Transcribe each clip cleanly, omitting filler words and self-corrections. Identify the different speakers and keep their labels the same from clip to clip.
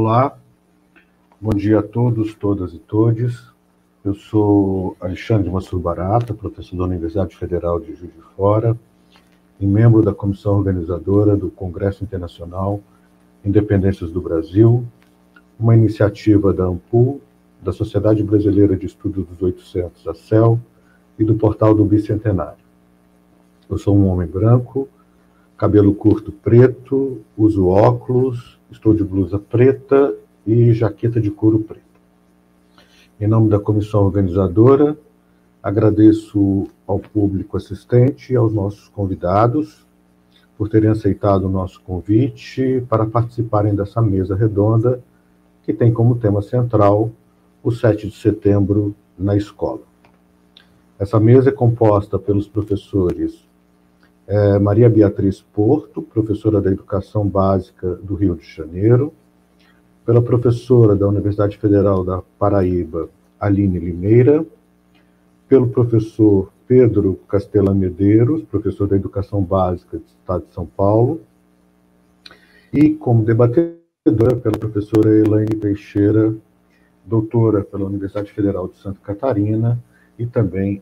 Speaker 1: Olá, bom dia a todos, todas e todes. Eu sou Alexandre Mansur Barata, professor da Universidade Federal de Juiz de Fora e membro da comissão organizadora do Congresso Internacional Independências do Brasil, uma iniciativa da AMPU, da Sociedade Brasileira de Estudo dos 800, a CEL, e do Portal do Bicentenário. Eu sou um homem branco, cabelo curto preto, uso óculos, estou de blusa preta e jaqueta de couro preta. Em nome da comissão organizadora, agradeço ao público assistente e aos nossos convidados por terem aceitado o nosso convite para participarem dessa mesa redonda que tem como tema central o 7 de setembro na escola. Essa mesa é composta pelos professores Maria Beatriz Porto, professora da Educação Básica do Rio de Janeiro, pela professora da Universidade Federal da Paraíba, Aline Limeira, pelo professor Pedro Castellan Medeiros, professor da Educação Básica do Estado de São Paulo, e como debatedora pela professora Elaine Teixeira, doutora pela Universidade Federal de Santa Catarina e também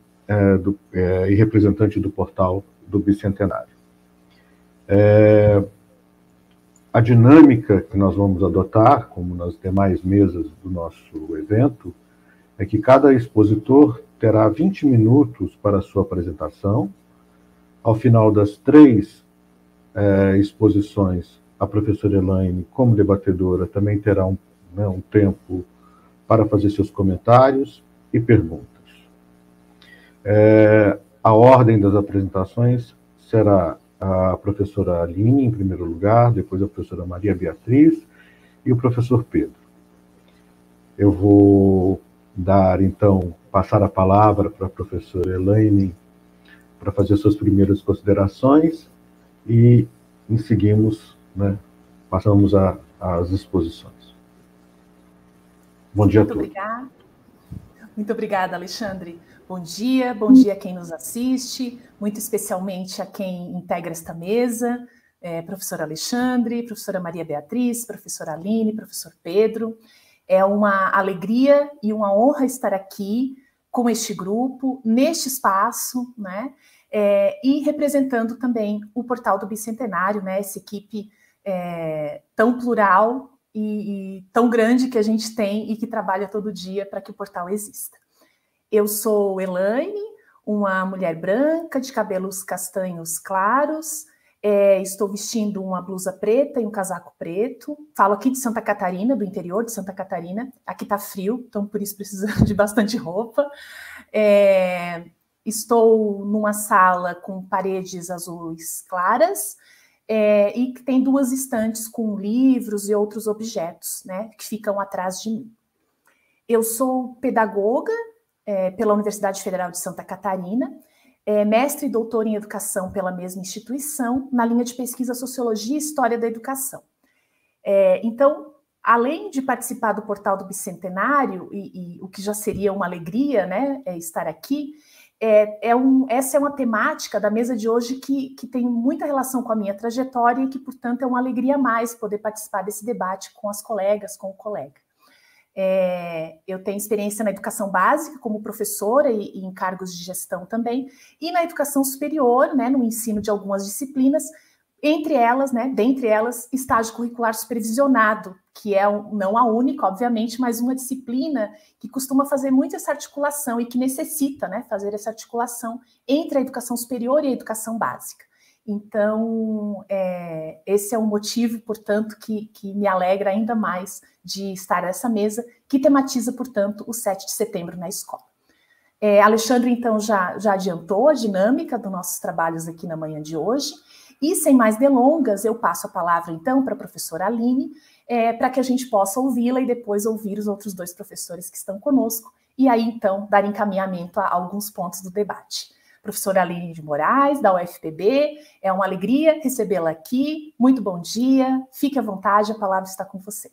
Speaker 1: e representante do Portal do Bicentenário. A dinâmica que nós vamos adotar, como nas demais mesas do nosso evento, é que cada expositor terá 20 minutos para a sua apresentação. Ao final das 3 exposições, a professora Elaine, como debatedora, também terá um tempo para fazer seus comentários e perguntas. A ordem das apresentações será a professora Aline, em primeiro lugar, depois a professora Maria Beatriz e o professor Pedro. Eu vou passar a palavra para a professora Elaine para fazer suas primeiras considerações e, em seguimos, passamos às exposições. Bom dia a todos.
Speaker 2: Muito obrigada, Alexandre. Bom dia a quem nos assiste, muito especialmente a quem integra esta mesa, professor Alexandre, professora Maria Beatriz, professora Aline, professor Pedro. É uma alegria e uma honra estar aqui com este grupo, neste espaço, e representando também o Portal do Bicentenário, essa equipe tão plural e tão grande que a gente tem e que trabalha todo dia para que o portal exista. Eu sou Elaine, uma mulher branca, de cabelos castanhos claros, estou vestindo uma blusa preta e um casaco preto, falo aqui de Santa Catarina, do interior de Santa Catarina, aqui tá frio, então por isso preciso de bastante roupa. Estou numa sala com paredes azuis claras, e que tem 2 estantes com livros e outros objetos, que ficam atrás de mim. Eu sou pedagoga pela Universidade Federal de Santa Catarina, mestre e doutora em educação pela mesma instituição, na linha de pesquisa Sociologia e História da Educação. Então, além de participar do Portal do Bicentenário, e o que já seria uma alegria, estar aqui, essa é uma temática da mesa de hoje que tem muita relação com a minha trajetória e que, portanto, é uma alegria a mais poder participar desse debate com as colegas, com o colega. Eu tenho experiência na educação básica como professora e em cargos de gestão também, e na educação superior, no ensino de algumas disciplinas, dentre elas, estágio curricular supervisionado, que é não a única, obviamente, mas uma disciplina que costuma fazer muito essa articulação e que necessita fazer essa articulação entre a educação superior e a educação básica. Então, esse é o motivo, portanto, que me alegra ainda mais de estar nessa mesa, que tematiza, portanto, o 7 de setembro na escola. Alexandre, então, já adiantou a dinâmica dos nossos trabalhos aqui na manhã de hoje, e, sem mais delongas, eu passo a palavra, então, para a professora Aline, para que a gente possa ouvi-la e depois ouvir os outros 2 professores que estão conosco, e aí, então, dar encaminhamento a alguns pontos do debate. Professora Aline de Moraes, da UFPB, é uma alegria recebê-la aqui. Muito bom dia, fique à vontade, a palavra está com você.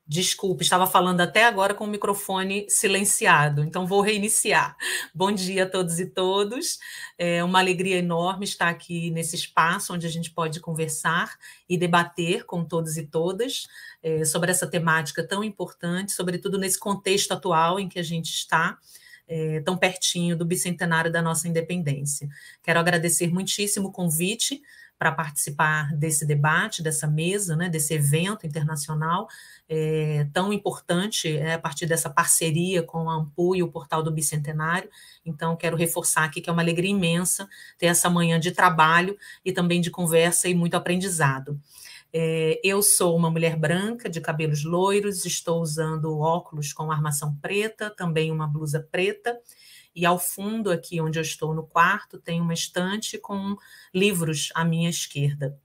Speaker 3: Desculpe, estava falando até agora com o microfone silenciado, então vou reiniciar. Bom dia a todos e todas. É uma alegria enorme estar aqui nesse espaço onde a gente pode conversar e debater com todos e todas sobre essa temática tão importante, sobretudo nesse contexto atual em que a gente está, tão pertinho do bicentenário da nossa independência. Quero agradecer muitíssimo o convite para participar desse debate, dessa mesa, né, desse evento internacional tão importante a partir dessa parceria com a AMPU e o Portal do Bicentenário. Então, quero reforçar aqui que é uma alegria imensa ter essa manhã de trabalho e também de conversa e muito aprendizado. Eu sou uma mulher branca, de cabelos loiros, estou usando óculos com armação preta, também uma blusa preta, e ao fundo, aqui onde eu estou no quarto, tem uma estante com livros à minha esquerda.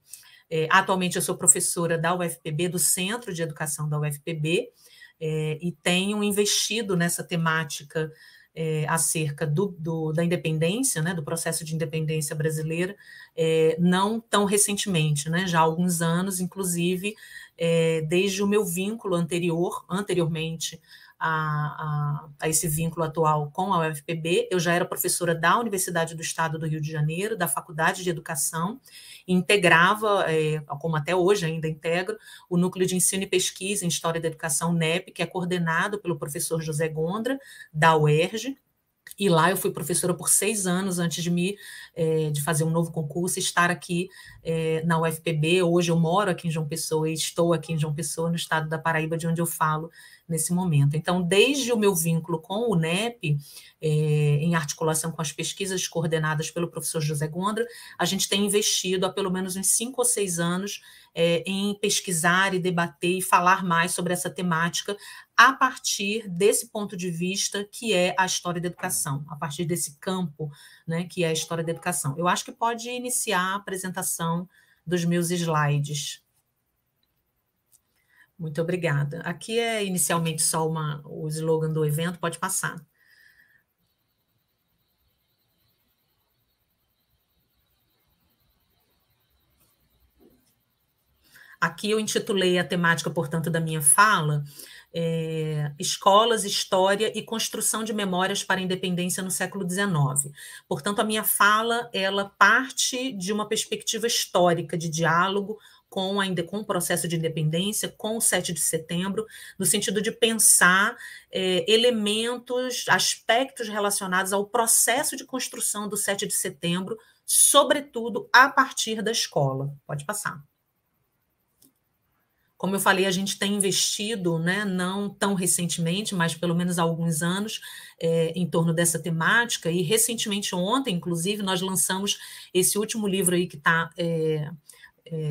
Speaker 3: Atualmente eu sou professora da UFPB, do Centro de Educação da UFPB, e tenho investido nessa temática acerca da independência, né, do processo de independência brasileira, não tão recentemente, né, já há alguns anos, inclusive desde o meu vínculo anteriormente a esse vínculo atual com a UFPB. Eu já era professora da Universidade do Estado do Rio de Janeiro, da Faculdade de Educação, e integrava, como até hoje ainda integro, o Núcleo de Ensino e Pesquisa em História da Educação, NEP, que é coordenado pelo professor José Gondra, da UERJ, e lá eu fui professora por 6 anos antes de fazer um novo concurso e estar aqui na UFPB. Hoje eu moro aqui em João Pessoa e estou aqui em João Pessoa, no estado da Paraíba, de onde eu falo nesse momento. Então, desde o meu vínculo com o NEP, em articulação com as pesquisas coordenadas pelo professor José Gondra, a gente tem investido há pelo menos uns 5 ou 6 anos em pesquisar e debater e falar mais sobre essa temática a partir desse ponto de vista que é a história da educação, a partir desse campo, né, que é a história da educação. Eu acho que pode iniciar a apresentação dos meus slides. Muito obrigada. Aqui é inicialmente só o slogan do evento, pode passar. Aqui eu intitulei a temática, portanto, da minha fala, Escolas, História e Construção de Memórias para a Independência no século XIX. Portanto, a minha fala, ela parte de uma perspectiva histórica de diálogo com o processo de independência, com o 7 de setembro, no sentido de pensar elementos, aspectos relacionados ao processo de construção do 7 de setembro, sobretudo a partir da escola. Pode passar. Como eu falei, a gente tem investido, né, não tão recentemente, mas pelo menos há alguns anos, em torno dessa temática, e recentemente, ontem, inclusive, nós lançamos esse último livro aí que está...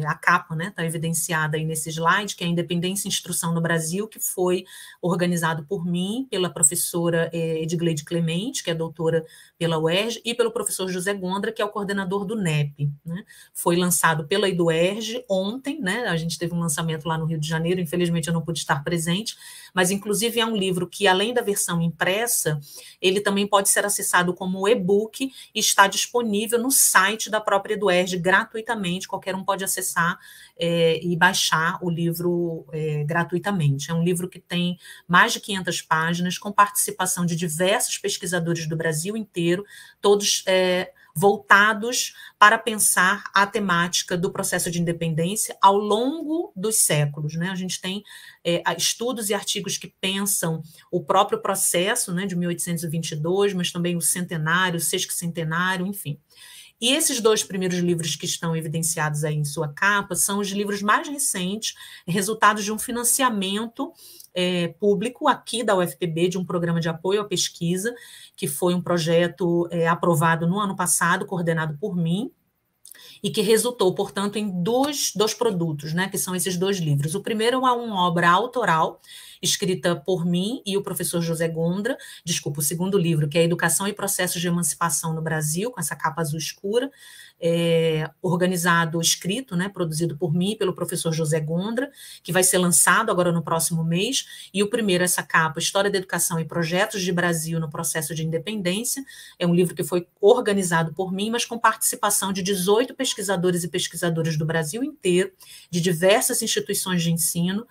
Speaker 3: a capa, né, está evidenciada aí nesse slide, que é a Independência e Instrução no Brasil, que foi organizado por mim, pela professora Edgleide Clemente, que é doutora pela UERJ, e pelo professor José Gondra, que é o coordenador do NEP. Né? Foi lançado pela UERJ ontem, né, a gente teve um lançamento lá no Rio de Janeiro, infelizmente eu não pude estar presente, mas inclusive é um livro que, além da versão impressa, ele também pode ser acessado como e-book e está disponível no site da própria UERJ gratuitamente, qualquer um pode acessar e baixar o livro gratuitamente. É um livro que tem mais de 500 páginas, com participação de diversos pesquisadores do Brasil inteiro, todos voltados para pensar a temática do processo de independência ao longo dos séculos. Né? A gente tem estudos e artigos que pensam o próprio processo, né, de 1822, mas também o centenário, o sesquicentenário, enfim. E esses 2 primeiros livros que estão evidenciados aí em sua capa são os livros mais recentes, resultados de um financiamento público aqui da UFPB, de um programa de apoio à pesquisa, que foi um projeto aprovado no ano passado, coordenado por mim, e que resultou, portanto, em dois produtos, né, que são esses 2 livros. O primeiro é uma obra autoral, escrita por mim e o professor José Gondra, o segundo livro, que é Educação e Processos de Emancipação no Brasil, com essa capa azul escura, organizado, escrito, né, produzido por mim e pelo professor José Gondra, que vai ser lançado agora no próximo mês, e o primeiro, essa capa, História da Educação e Projetos de Brasil no Processo de Independência, é um livro que foi organizado por mim, mas com participação de 18 18 pesquisadores e pesquisadoras do Brasil inteiro, de diversas instituições de ensino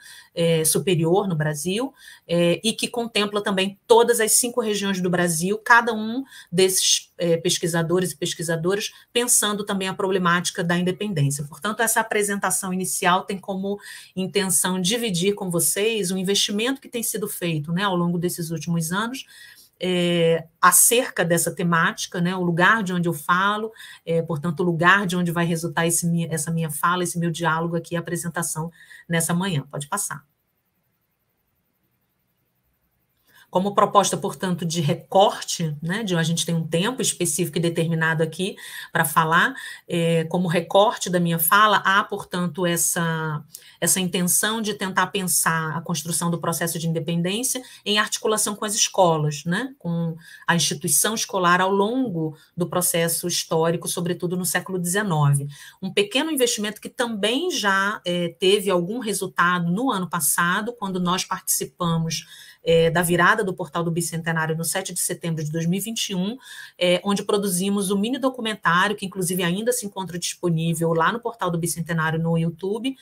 Speaker 3: superior no Brasil, e que contempla também todas as 5 regiões do Brasil, cada um desses pesquisadores e pesquisadoras pensando também a problemática da independência. Portanto, essa apresentação inicial tem como intenção dividir com vocês o investimento que tem sido feito, né, ao longo desses últimos anos, acerca dessa temática, né, o lugar de onde eu falo, portanto, o lugar de onde vai resultar essa minha fala, esse meu diálogo aqui, a apresentação nessa manhã. Pode passar. Como proposta, portanto, de recorte, né, a gente tem um tempo específico e determinado aqui para falar, como recorte da minha fala, há, portanto, essa intenção de tentar pensar a construção do processo de independência em articulação com as escolas, né, com a instituição escolar ao longo do processo histórico, sobretudo no século XIX. Um pequeno investimento que também já teve algum resultado no ano passado, quando nós participamos da virada do Portal do Bicentenário no 7 de setembro de 2021, onde produzimos um mini documentário, que inclusive ainda se encontra disponível lá no Portal do Bicentenário no YouTube,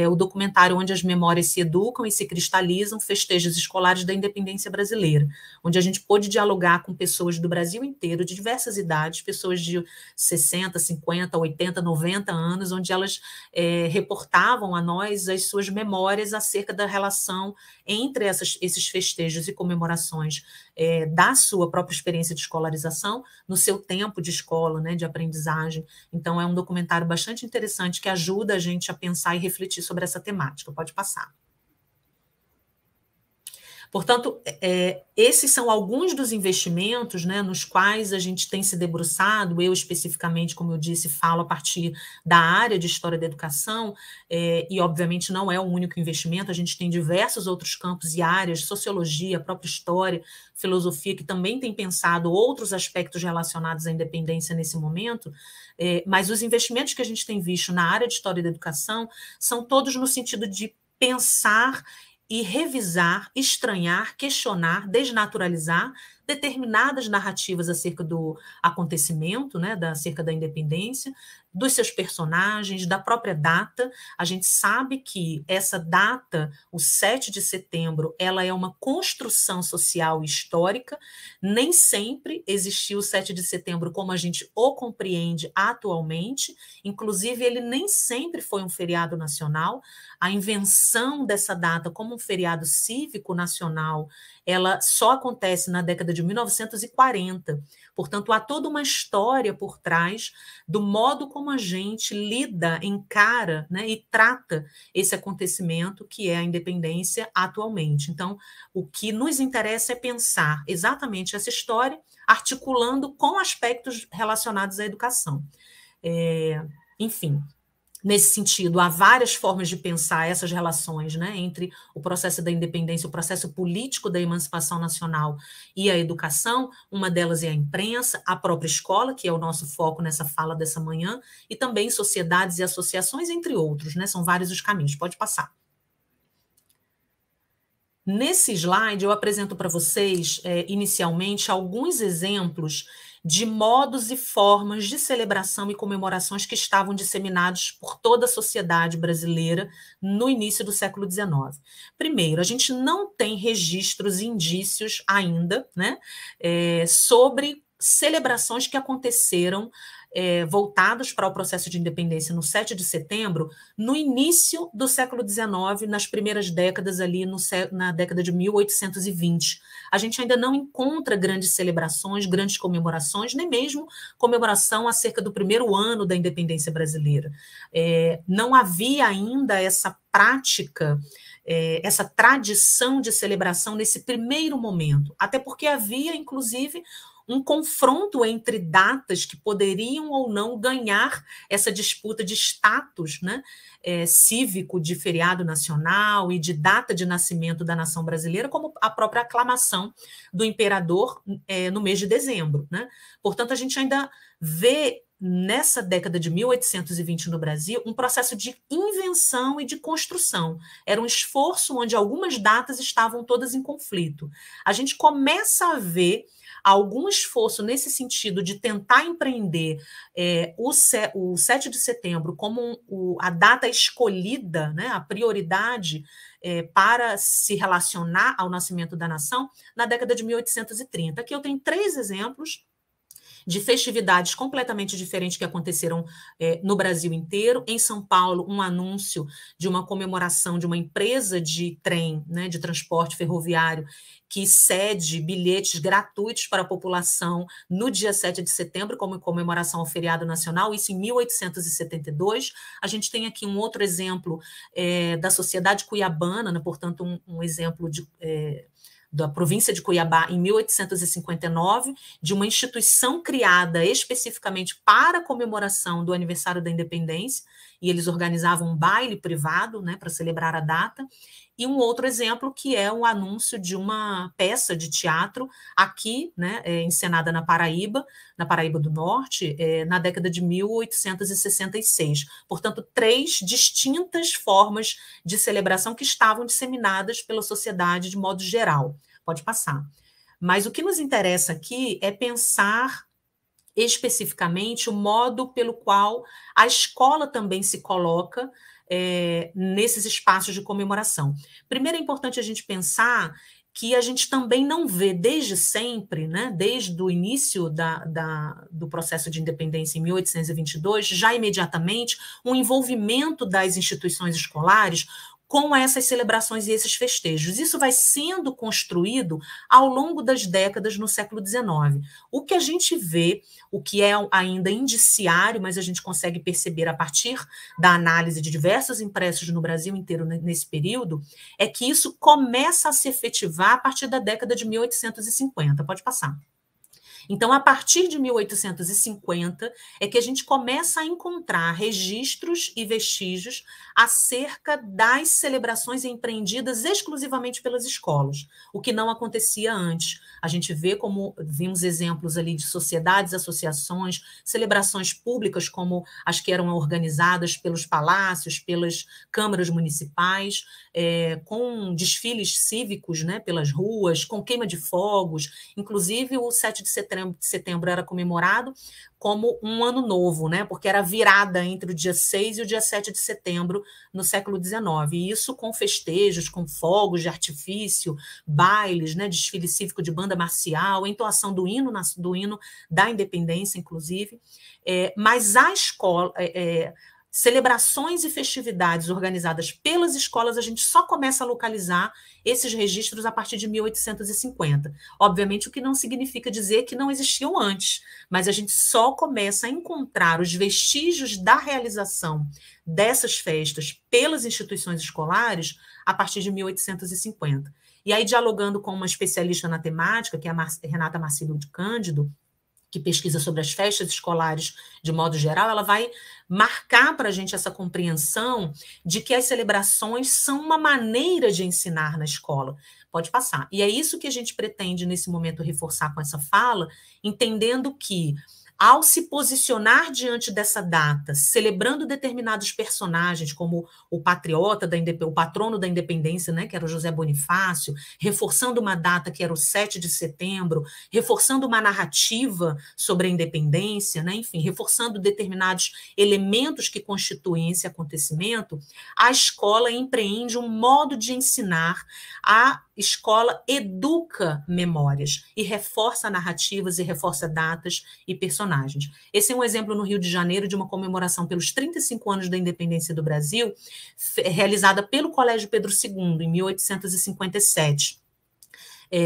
Speaker 3: o documentário onde as memórias se educam e se cristalizam, festejos escolares da independência brasileira, onde a gente pôde dialogar com pessoas do Brasil inteiro, de diversas idades, pessoas de 60, 50, 80, 90 anos, onde elas reportavam a nós as suas memórias acerca da relação entre esses festejos e comemorações da sua própria experiência de escolarização, no seu tempo de escola, né, de aprendizagem. Então, é um documentário bastante interessante que ajuda a gente a pensar e refletir sobre essa temática. Pode passar. Portanto, esses são alguns dos investimentos, né, nos quais a gente tem se debruçado. Eu, especificamente, como eu disse, falo a partir da área de História da Educação, e, obviamente, não é o único investimento. A gente tem diversos outros campos e áreas, sociologia, própria história, filosofia, que também tem pensado outros aspectos relacionados à independência nesse momento, mas os investimentos que a gente tem visto na área de História da Educação são todos no sentido de pensar e revisar, estranhar, questionar, desnaturalizar determinadas narrativas acerca do acontecimento, né, acerca da independência, dos seus personagens, da própria data. A gente sabe que essa data, o 7 de setembro, ela é uma construção social e histórica. Nem sempre existiu o 7 de setembro como a gente o compreende atualmente. Inclusive, ele nem sempre foi um feriado nacional. A invenção dessa data como um feriado cívico nacional, ela só acontece na década de 1940. Portanto, há toda uma história por trás do modo como a gente lida, encara, né, e trata esse acontecimento que é a independência atualmente. Então, o que nos interessa é pensar exatamente essa história, articulando com aspectos relacionados à educação. Enfim, nesse sentido, há várias formas de pensar essas relações, né, entre o processo da independência, o processo político da emancipação nacional e a educação. Uma delas é a imprensa, a própria escola, que é o nosso foco nessa fala dessa manhã, e também sociedades e associações, entre outros, né, são vários os caminhos. Pode passar. Nesse slide, eu apresento para vocês, inicialmente, alguns exemplos de modos e formas de celebração e comemorações que estavam disseminados por toda a sociedade brasileira no início do século XIX. Primeiro, a gente não tem registros e indícios ainda, né, sobre celebrações que aconteceram voltados para o processo de independência no 7 de setembro, no início do século XIX, nas primeiras décadas ali, na década de 1820. A gente ainda não encontra grandes celebrações, grandes comemorações, nem mesmo comemoração acerca do primeiro ano da independência brasileira. Não havia ainda essa prática, essa tradição de celebração nesse primeiro momento, até porque havia, inclusive, um confronto entre datas que poderiam ou não ganhar essa disputa de status, né, cívico de feriado nacional e de data de nascimento da nação brasileira, como a própria aclamação do imperador no mês de dezembro, né? Portanto, a gente ainda vê nessa década de 1820 no Brasil um processo de invenção e de construção. Era um esforço onde algumas datas estavam todas em conflito. A gente começa a ver algum esforço nesse sentido de tentar empreender o 7 de setembro como a data escolhida, né, a prioridade para se relacionar ao nascimento da nação na década de 1830. Aqui eu tenho 3 exemplos de festividades completamente diferentes que aconteceram no Brasil inteiro. Em São Paulo, um anúncio de uma comemoração de uma empresa de trem, né, de transporte ferroviário, que cede bilhetes gratuitos para a população no dia 7 de setembro, como comemoração ao feriado nacional, isso em 1872. A gente tem aqui um outro exemplo da sociedade cuiabana, né, portanto, um exemplo da província de Cuiabá, em 1859, de uma instituição criada especificamente para a comemoração do aniversário da independência, e eles organizavam um baile privado, né, para celebrar a data. E um outro exemplo que é o anúncio de uma peça de teatro aqui, né, encenada na Paraíba do Norte, na década de 1866. Portanto, 3 distintas formas de celebração que estavam disseminadas pela sociedade de modo geral. Pode passar. Mas o que nos interessa aqui é pensar especificamente o modo pelo qual a escola também se coloca nesses espaços de comemoração. Primeiro é importante a gente pensar que a gente também não vê desde sempre, né, desde o início do processo de independência em 1822, já imediatamente, um envolvimento das instituições escolares com essas celebrações e esses festejos. Isso vai sendo construído ao longo das décadas no século XIX. O que a gente vê, o que é ainda indiciário, mas a gente consegue perceber a partir da análise de diversos impressos no Brasil inteiro nesse período, é que isso começa a se efetivar a partir da década de 1850. Pode passar. Então, a partir de 1850, é que a gente começa a encontrar registros e vestígios acerca das celebrações empreendidas exclusivamente pelas escolas, o que não acontecia antes. A gente vimos exemplos ali de sociedades, associações, celebrações públicas, como as que eram organizadas pelos palácios, pelas câmaras municipais, com desfiles cívicos, né, pelas ruas, com queima de fogos. Inclusive, o 7 de setembro era comemorado como um ano novo, né, porque era virada entre o dia 6 e o dia 7 de setembro no século XIX. E isso com festejos, com fogos de artifício, bailes, né, desfile cívico de banda marcial, entoação do hino da independência, inclusive. Mas a escola... celebrações e festividades organizadas pelas escolas, a gente só começa a localizar esses registros a partir de 1850. Obviamente, o que não significa dizer que não existiam antes, mas a gente só começa a encontrar os vestígios da realização dessas festas pelas instituições escolares a partir de 1850. E aí, dialogando com uma especialista na temática, que é a Renata Marcílio de Cândido, que pesquisa sobre as festas escolares de modo geral, ela vai marcar para a gente essa compreensão de que as celebrações são uma maneira de ensinar na escola. Pode passar. E é isso que a gente pretende, nesse momento, reforçar com essa fala, entendendo que, ao se posicionar diante dessa data, celebrando determinados personagens, como o patriota, o patrono da independência, né, que era o José Bonifácio, reforçando uma data que era o 7 de setembro, reforçando uma narrativa sobre a independência, né, enfim, reforçando determinados elementos que constituem esse acontecimento, a escola empreende um modo de ensinar. A escola educa memórias e reforça narrativas e reforça datas e personagens. Esse é um exemplo no Rio de Janeiro de uma comemoração pelos 35 anos da independência do Brasil, realizada pelo Colégio Pedro II, em 1857.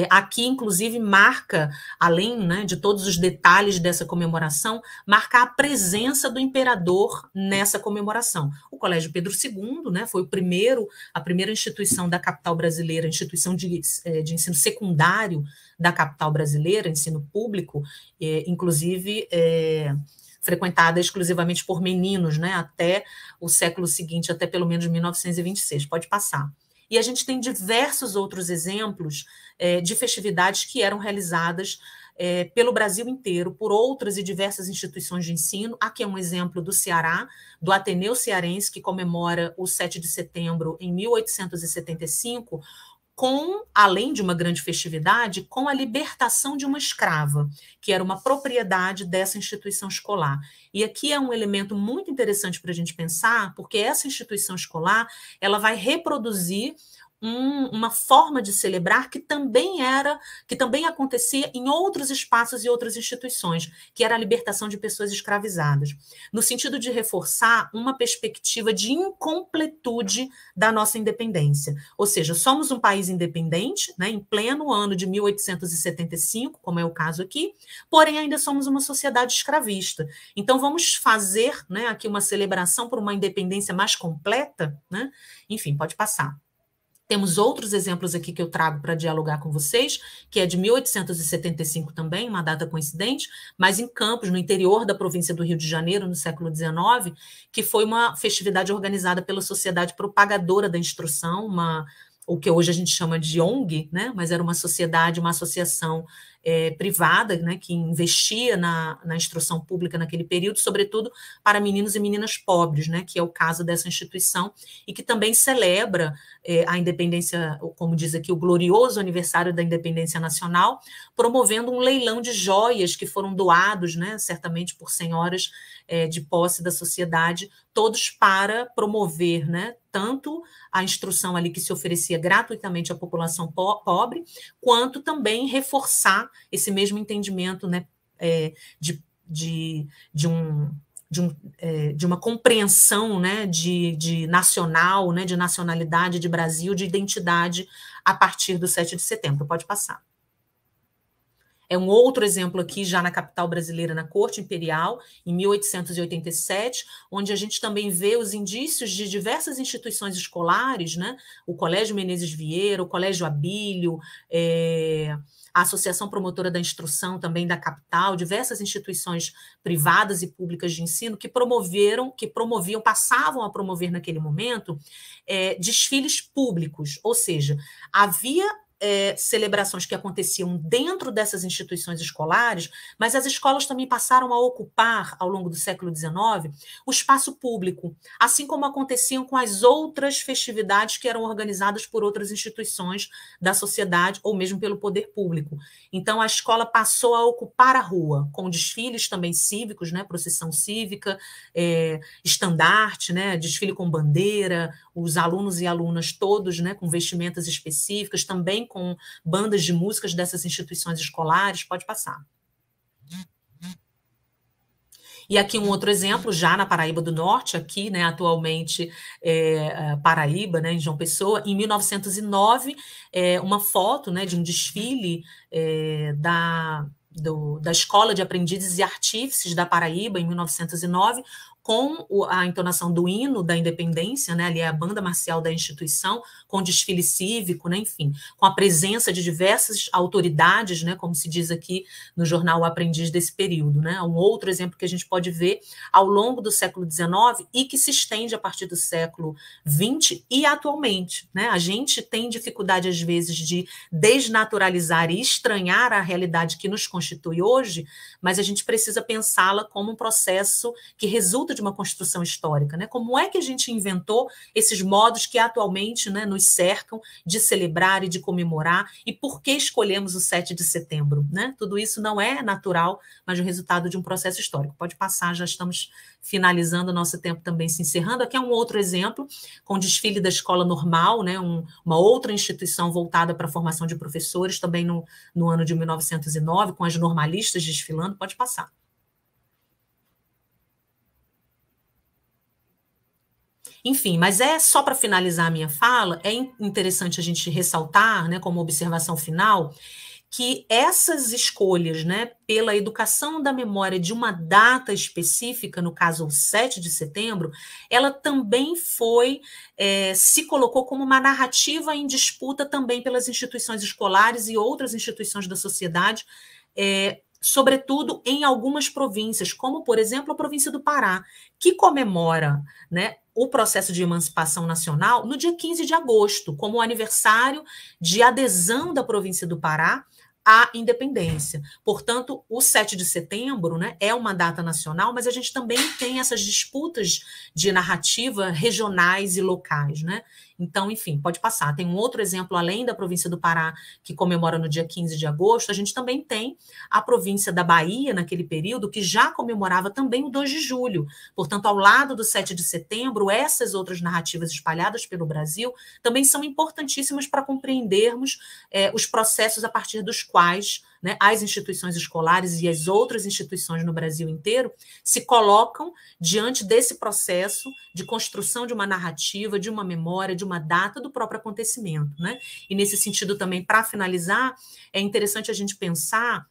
Speaker 3: Aqui, inclusive, marca, além, né, de todos os detalhes dessa comemoração, marca a presença do imperador nessa comemoração. O Colégio Pedro II, né, foi a primeira instituição da capital brasileira, instituição de ensino secundário da capital brasileira, ensino público, inclusive frequentada exclusivamente por meninos, né, até o século seguinte, até pelo menos 1926. Pode passar. E a gente tem diversos outros exemplos de festividades que eram realizadas pelo Brasil inteiro, por outras e diversas instituições de ensino. Aqui é um exemplo do Ceará, do Ateneu Cearense, que comemora o 7 de setembro em 1875, além de uma grande festividade, com a libertação de uma escrava, que era uma propriedade dessa instituição escolar. E aqui é um elemento muito interessante para a gente pensar, porque essa instituição escolar ela vai reproduzir uma forma de celebrar que também acontecia em outros espaços e outras instituições, que era a libertação de pessoas escravizadas, no sentido de reforçar uma perspectiva de incompletude da nossa independência. Ou seja, somos um país independente, né, em pleno ano de 1875, como é o caso aqui, porém ainda somos uma sociedade escravista. Então vamos fazer, né, aqui uma celebração por uma independência mais completa, né? Enfim, pode passar. Temos outros exemplos aqui que eu trago para dialogar com vocês, que é de 1875 também, uma data coincidente, mas em Campos, no interior da província do Rio de Janeiro, no século XIX, que foi uma festividade organizada pela Sociedade Propagadora da Instrução, o que hoje a gente chama de ONG, né? Mas era uma sociedade, uma associação privada, né, que investia na instrução pública naquele período, sobretudo para meninos e meninas pobres, né, que é o caso dessa instituição, e que também celebra a independência, como diz aqui, o glorioso aniversário da independência nacional, promovendo um leilão de joias que foram doados, né, certamente por senhoras de posse da sociedade, todos para promover, né, tanto a instrução ali que se oferecia gratuitamente à população pobre, quanto também reforçar esse mesmo entendimento, né, de uma compreensão, né, de nacional, né, de nacionalidade, de Brasil, de identidade a partir do 7 de setembro. Pode passar. É um outro exemplo aqui, já na capital brasileira, na Corte Imperial, em 1887, onde a gente também vê os indícios de diversas instituições escolares, né? O Colégio Menezes Vieira, o Colégio Abílio, a Associação Promotora da Instrução também da capital, diversas instituições privadas e públicas de ensino que passavam a promover naquele momento desfiles públicos, ou seja, havia celebrações que aconteciam dentro dessas instituições escolares, mas as escolas também passaram a ocupar, ao longo do século XIX, o espaço público, assim como aconteciam com as outras festividades que eram organizadas por outras instituições da sociedade ou mesmo pelo poder público. Então, a escola passou a ocupar a rua, com desfiles também cívicos, né, procissão cívica, estandarte, né, desfile com bandeira, os alunos e alunas todos, né, com vestimentas específicas, também com bandas de músicas dessas instituições escolares. Pode passar. E aqui um outro exemplo, já na Paraíba do Norte, aqui, né, atualmente Paraíba, né, em João Pessoa, em 1909, uma foto, né, de um desfile da Escola de Aprendizes e Artífices da Paraíba, em 1909, com a entonação do hino da independência, né, ali é a banda marcial da instituição, com desfile cívico, né, enfim, com a presença de diversas autoridades, né, como se diz aqui no jornal O Aprendiz desse período, né, um outro exemplo que a gente pode ver ao longo do século XIX e que se estende a partir do século XX e atualmente, né, a gente tem dificuldade às vezes de desnaturalizar e estranhar a realidade que nos constitui hoje, mas a gente precisa pensá-la como um processo que resulta de uma construção histórica, né? Como é que a gente inventou esses modos que atualmente, né, nos cercam de celebrar e de comemorar, e por que escolhemos o 7 de setembro, né? Tudo isso não é natural, mas o resultado de um processo histórico. Pode passar, já estamos finalizando, o nosso tempo também se encerrando. Aqui é um outro exemplo, com desfile da Escola Normal, né, uma outra instituição voltada para a formação de professores, também no ano de 1909, com as normalistas desfilando. Pode passar. Enfim, mas só para finalizar a minha fala, é interessante a gente ressaltar, né, como observação final, que essas escolhas, né, pela educação da memória de uma data específica, no caso o 7 de setembro, ela também se colocou como uma narrativa em disputa também pelas instituições escolares e outras instituições da sociedade, sobretudo em algumas províncias, como, por exemplo, a província do Pará, que comemora, né, o processo de emancipação nacional no dia 15 de agosto, como o aniversário de adesão da província do Pará à independência. Portanto, o 7 de setembro, né, é uma data nacional, mas a gente também tem essas disputas de narrativa regionais e locais, né? Então, enfim, pode passar. Tem um outro exemplo, além da província do Pará, que comemora no dia 15 de agosto, a gente também tem a província da Bahia, naquele período, que já comemorava também o 2 de julho. Portanto, ao lado do 7 de setembro, essas outras narrativas espalhadas pelo Brasil também são importantíssimas para compreendermos os processos a partir dos quais, né, as instituições escolares e as outras instituições no Brasil inteiro se colocam diante desse processo de construção de uma narrativa, de uma memória, de uma data do próprio acontecimento, né? E nesse sentido também, para finalizar, é interessante a gente pensar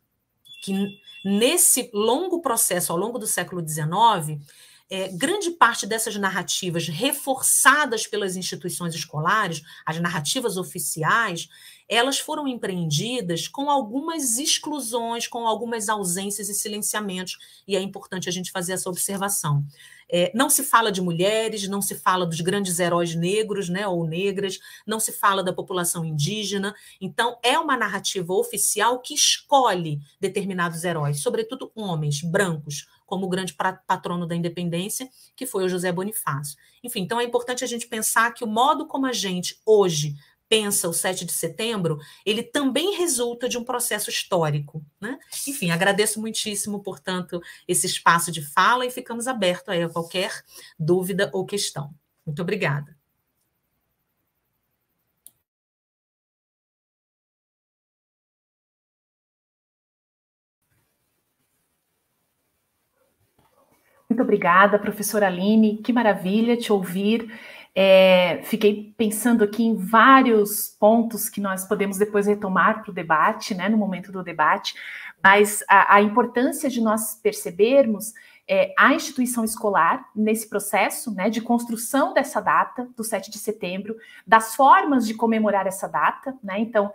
Speaker 3: que nesse longo processo, ao longo do século XIX, grande parte dessas narrativas reforçadas pelas instituições escolares, as narrativas oficiais, elas foram empreendidas com algumas exclusões, com algumas ausências e silenciamentos, e é importante a gente fazer essa observação. Não se fala de mulheres, não se fala dos grandes heróis negros, né, ou negras, não se fala da população indígena. Então, é uma narrativa oficial que escolhe determinados heróis, sobretudo homens brancos, como o grande patrono da independência, que foi o José Bonifácio. Enfim, então é importante a gente pensar que o modo como a gente hoje pensa o 7 de setembro, ele também resulta de um processo histórico, né? Enfim, agradeço muitíssimo, portanto, esse espaço de fala e ficamos abertos aí a qualquer dúvida ou questão. Muito obrigada.
Speaker 2: Muito obrigada, professora Aline, que maravilha te ouvir. Fiquei pensando aqui em vários pontos que nós podemos depois retomar para o debate, né, no momento do debate, mas a importância de nós percebermos a instituição escolar nesse processo, né, de construção dessa data, do 7 de setembro, das formas de comemorar essa data, né, então,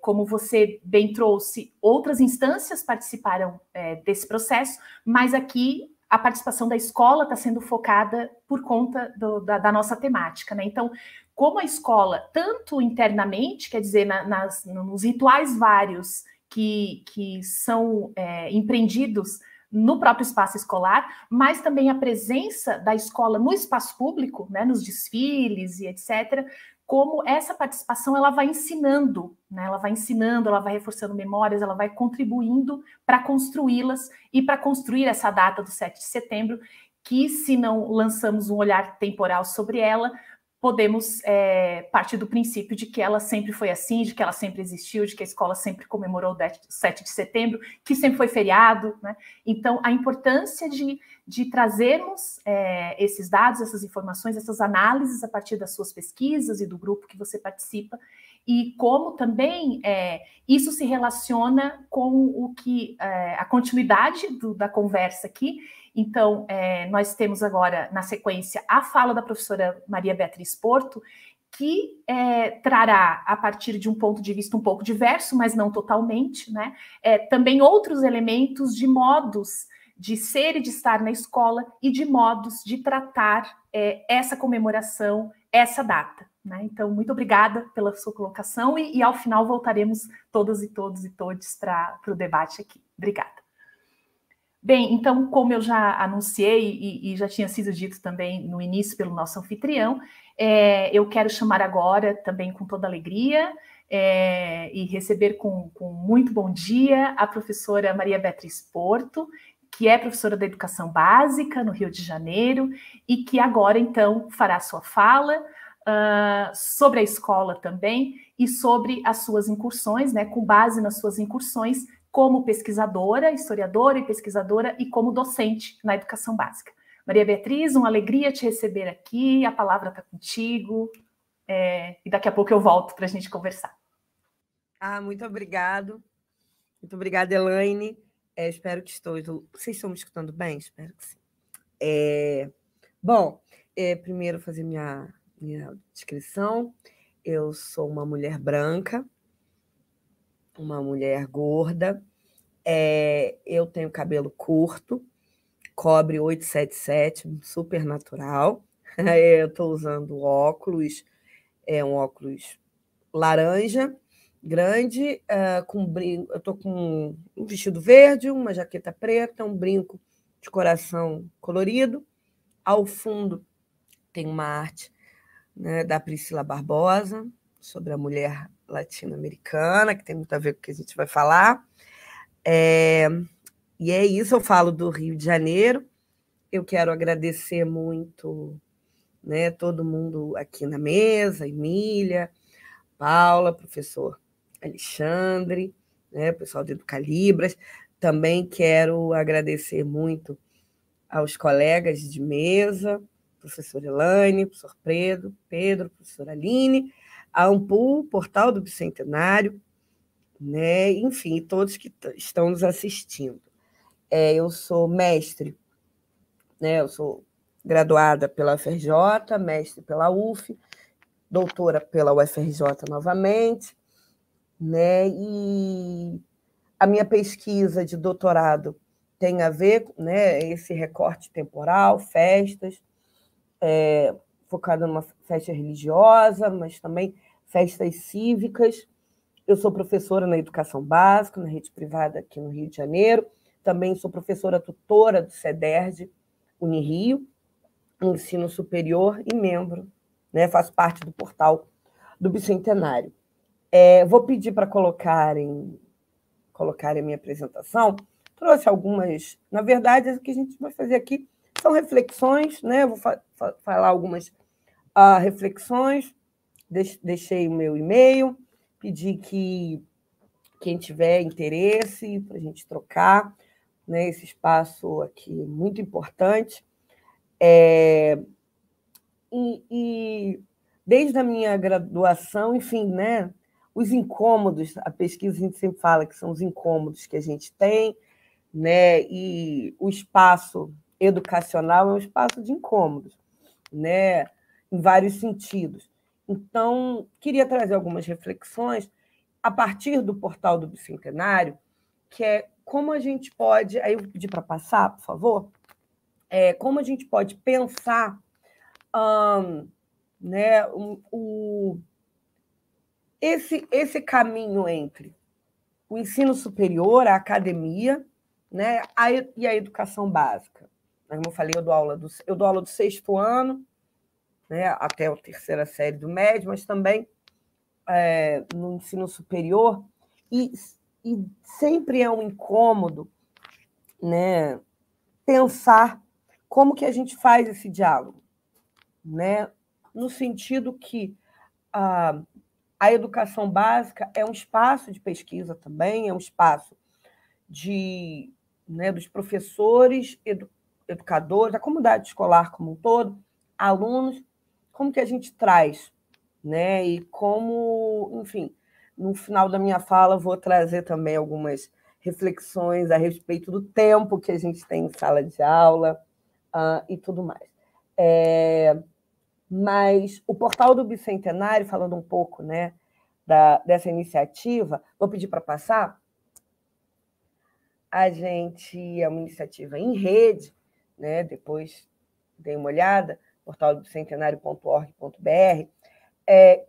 Speaker 2: como você bem trouxe, outras instâncias participaram desse processo, mas aqui a participação da escola está sendo focada por conta da nossa temática, né? Então, como a escola, tanto internamente, quer dizer, nos rituais vários que são empreendidos no próprio espaço escolar, mas também a presença da escola no espaço público, né, nos desfiles e etc., como essa participação ela vai ensinando, né? Ela vai reforçando memórias, ela vai contribuindo para construí-las e para construir essa data do 7 de setembro, que se não lançamos um olhar temporal sobre ela, podemos partir do princípio de que ela sempre foi assim, de que ela sempre existiu, de que a escola sempre comemorou o 7 de setembro, que sempre foi feriado, né? Então, a importância de trazermos esses dados, essas informações, essas análises a partir das suas pesquisas e do grupo que você participa, e como também isso se relaciona com o que a continuidade da conversa aqui. Então, nós temos agora, na sequência, a fala da professora Maria Beatriz Porto, que trará, a partir de um ponto de vista um pouco diverso, mas não totalmente, né, também outros elementos de modos de ser e de estar na escola e de modos de tratar essa comemoração, essa data, né? Então, muito obrigada pela sua colocação e ao final voltaremos todas e todos e todes para o debate aqui. Obrigada. Bem, então, como eu já anunciei e já tinha sido dito também no início pelo nosso anfitrião, eu quero chamar agora, também com toda alegria, e receber com muito bom dia a professora Maria Beatriz Porto, que é professora da Educação Básica no Rio de Janeiro e que agora, então, fará sua fala sobre a escola também e sobre as suas incursões, né, com base nas suas incursões como pesquisadora, historiadora e pesquisadora e como docente na educação básica. Maria Beatriz, uma alegria te receber aqui, a palavra está contigo, e daqui a pouco eu volto para a gente conversar.
Speaker 4: Muito obrigado. Muito obrigada, Elaine. Espero que vocês estão me escutando bem? Espero que sim. Bom, primeiro fazer minha descrição. Eu sou uma mulher branca, uma mulher gorda, eu tenho cabelo curto, cobre 877, super natural. Eu estou usando óculos, um óculos laranja, grande, com brinco. Eu estou com um vestido verde, uma jaqueta preta, um brinco de coração colorido. Ao fundo tem uma arte né, da Priscila Barbosa, sobre a mulher latino-americana, que tem muito a ver com o que a gente vai falar. E é isso, eu falo do Rio de Janeiro. Eu quero agradecer muito, né, todo mundo aqui na mesa, Emília, Paula, professor Alexandre, né, pessoal do Educalibras. Também quero agradecer muito aos colegas de mesa, professor Elaine, professor Pedro, professora Aline, a Ampul, Portal do Bicentenário, né, enfim, todos que estão nos assistindo. Eu sou mestre, né, eu sou graduada pela UFRJ, mestre pela UF, doutora pela UFRJ novamente, né, e a minha pesquisa de doutorado tem a ver, né, esse recorte temporal, festas, focada numa festa religiosa, mas também festas cívicas. Eu sou professora na educação básica, na rede privada aqui no Rio de Janeiro. Também sou professora tutora do CEDERJ Unirio, ensino superior e membro, né, faço parte do portal do Bicentenário. Vou pedir para colocarem a minha apresentação. Trouxe algumas... Na verdade, o que a gente vai fazer aqui são reflexões, né? Vou falar algumas reflexões. Deixei o meu e-mail, pedi que quem tiver interesse para a gente trocar, né, esse espaço aqui muito importante. E desde a minha graduação, enfim, né, os incômodos, a pesquisa a gente sempre fala que são os incômodos que a gente tem, né, e o espaço educacional é um espaço de incômodos, né, em vários sentidos. Então, queria trazer algumas reflexões a partir do portal do Bicentenário, que é como a gente pode... Aí eu pedi para passar, por favor. Como a gente pode pensar né, esse caminho entre o ensino superior, a academia, né, e a educação básica. Como eu falei, eu dou aula do 6º ano, né, até a 3ª série do médio, mas também no ensino superior, e sempre é um incômodo, né, pensar como que a gente faz esse diálogo, né, no sentido que a educação básica é um espaço de pesquisa também, é um espaço né, dos professores, educadores, da comunidade escolar como um todo, alunos, como que a gente traz, né, e como, enfim, no final da minha fala vou trazer também algumas reflexões a respeito do tempo que a gente tem em sala de aula e tudo mais. Mas o portal do Bicentenário, falando um pouco, né, dessa iniciativa, vou pedir para passar. É uma iniciativa em rede, né, depois dei uma olhada, portaldobicentenario.org.br,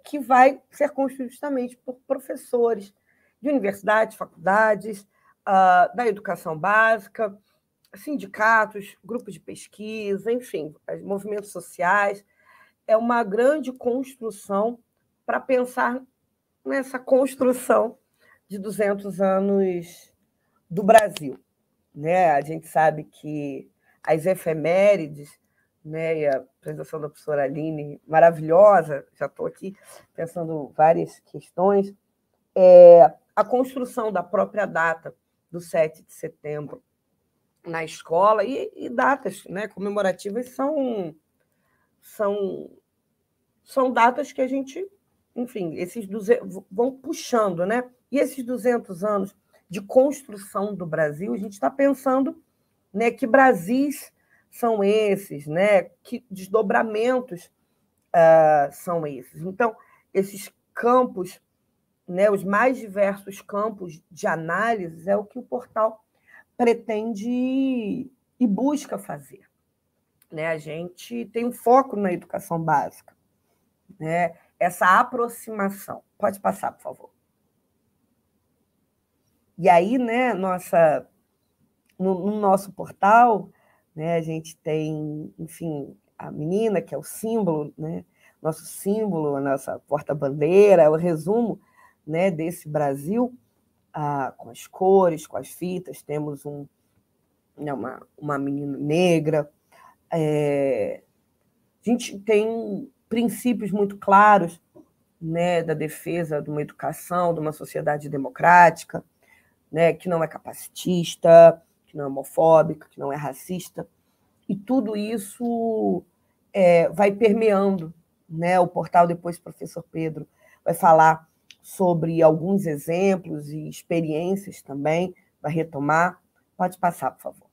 Speaker 4: que vai ser construído justamente por professores de universidades, faculdades, da educação básica, sindicatos, grupos de pesquisa, enfim, movimentos sociais. É uma grande construção para pensar nessa construção de 200 anos do Brasil, né? A gente sabe que as efemérides, né, e a apresentação da professora Aline, maravilhosa, já estou aqui pensando várias questões, a construção da própria data do 7 de setembro na escola, e datas, né, comemorativas são datas que a gente, enfim, vão puxando, né? E esses 200 anos de construção do Brasil, a gente está pensando, né, que Brasis são esses, né? Que desdobramentos são esses. Então, esses campos, né, os mais diversos campos de análise, é o que o portal pretende e busca fazer, né? A gente tem um foco na educação básica, né? Essa aproximação. Pode passar, por favor. E aí, né, no nosso portal, né, a gente tem, enfim, a menina, que é o símbolo, né, nosso símbolo, a nossa porta-bandeira, o resumo, né, desse Brasil, com as cores, com as fitas. Temos uma menina negra. A gente tem princípios muito claros, né, da defesa de uma educação, de uma sociedade democrática, né, que não é capacitista, que não é homofóbica, que não é racista. E tudo isso vai permeando, né? O portal, depois o professor Pedro vai falar sobre alguns exemplos e experiências também, vai retomar. Pode passar, por favor.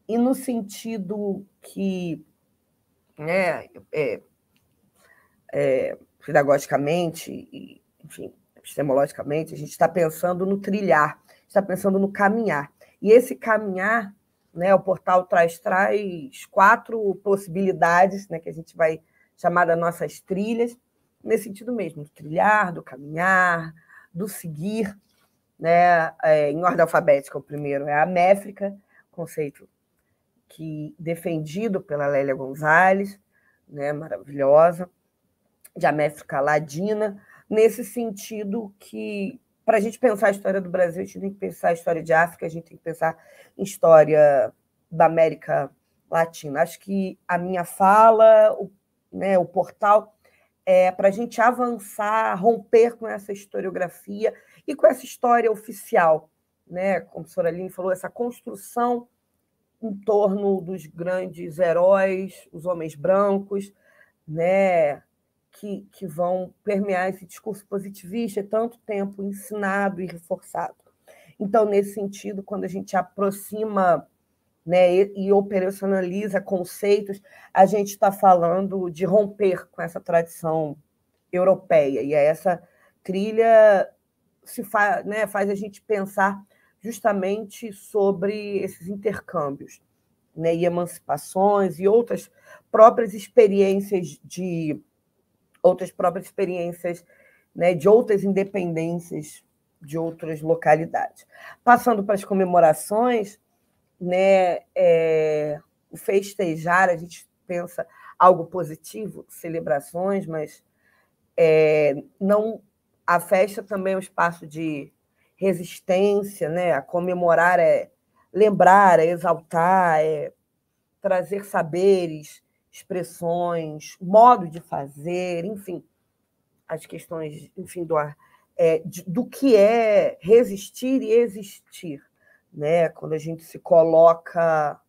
Speaker 4: E no sentido que, né, pedagogicamente e, enfim, epistemologicamente, a gente está pensando no trilhar, está pensando no caminhar. E esse caminhar, né, o portal traz 4 possibilidades, né, que a gente vai chamar das nossas trilhas, nesse sentido mesmo, do trilhar, do caminhar, do seguir, né, em ordem alfabética. O primeiro é a métrica, conceito defendido pela Lélia Gonzalez, né, maravilhosa, diamétrica ladina, nesse sentido que, para a gente pensar a história do Brasil, a gente tem que pensar a história de África, a gente tem que pensar em história da América Latina. Acho que a minha fala, o portal, é para a gente avançar, romper com essa historiografia e com essa história oficial, né? Como a professora Aline falou, essa construção em torno dos grandes heróis, os homens brancos, né, que vão permear esse discurso positivista, tanto tempo ensinado e reforçado. Então, nesse sentido, quando a gente aproxima, né, e operacionaliza conceitos, a gente está falando de romper com essa tradição europeia. E essa trilha faz a gente pensar justamente sobre esses intercâmbios, né, e emancipações e outras próprias experiências né, de outras independências de outras localidades. Passando para as comemorações, né, o festejar, a gente pensa algo positivo, celebrações, mas não, a festa também é um espaço de resistência, né? A comemorar é lembrar, é exaltar, é trazer saberes, expressões, modo de fazer, enfim, as questões, enfim, do que é resistir e existir, né? Quando a gente se coloca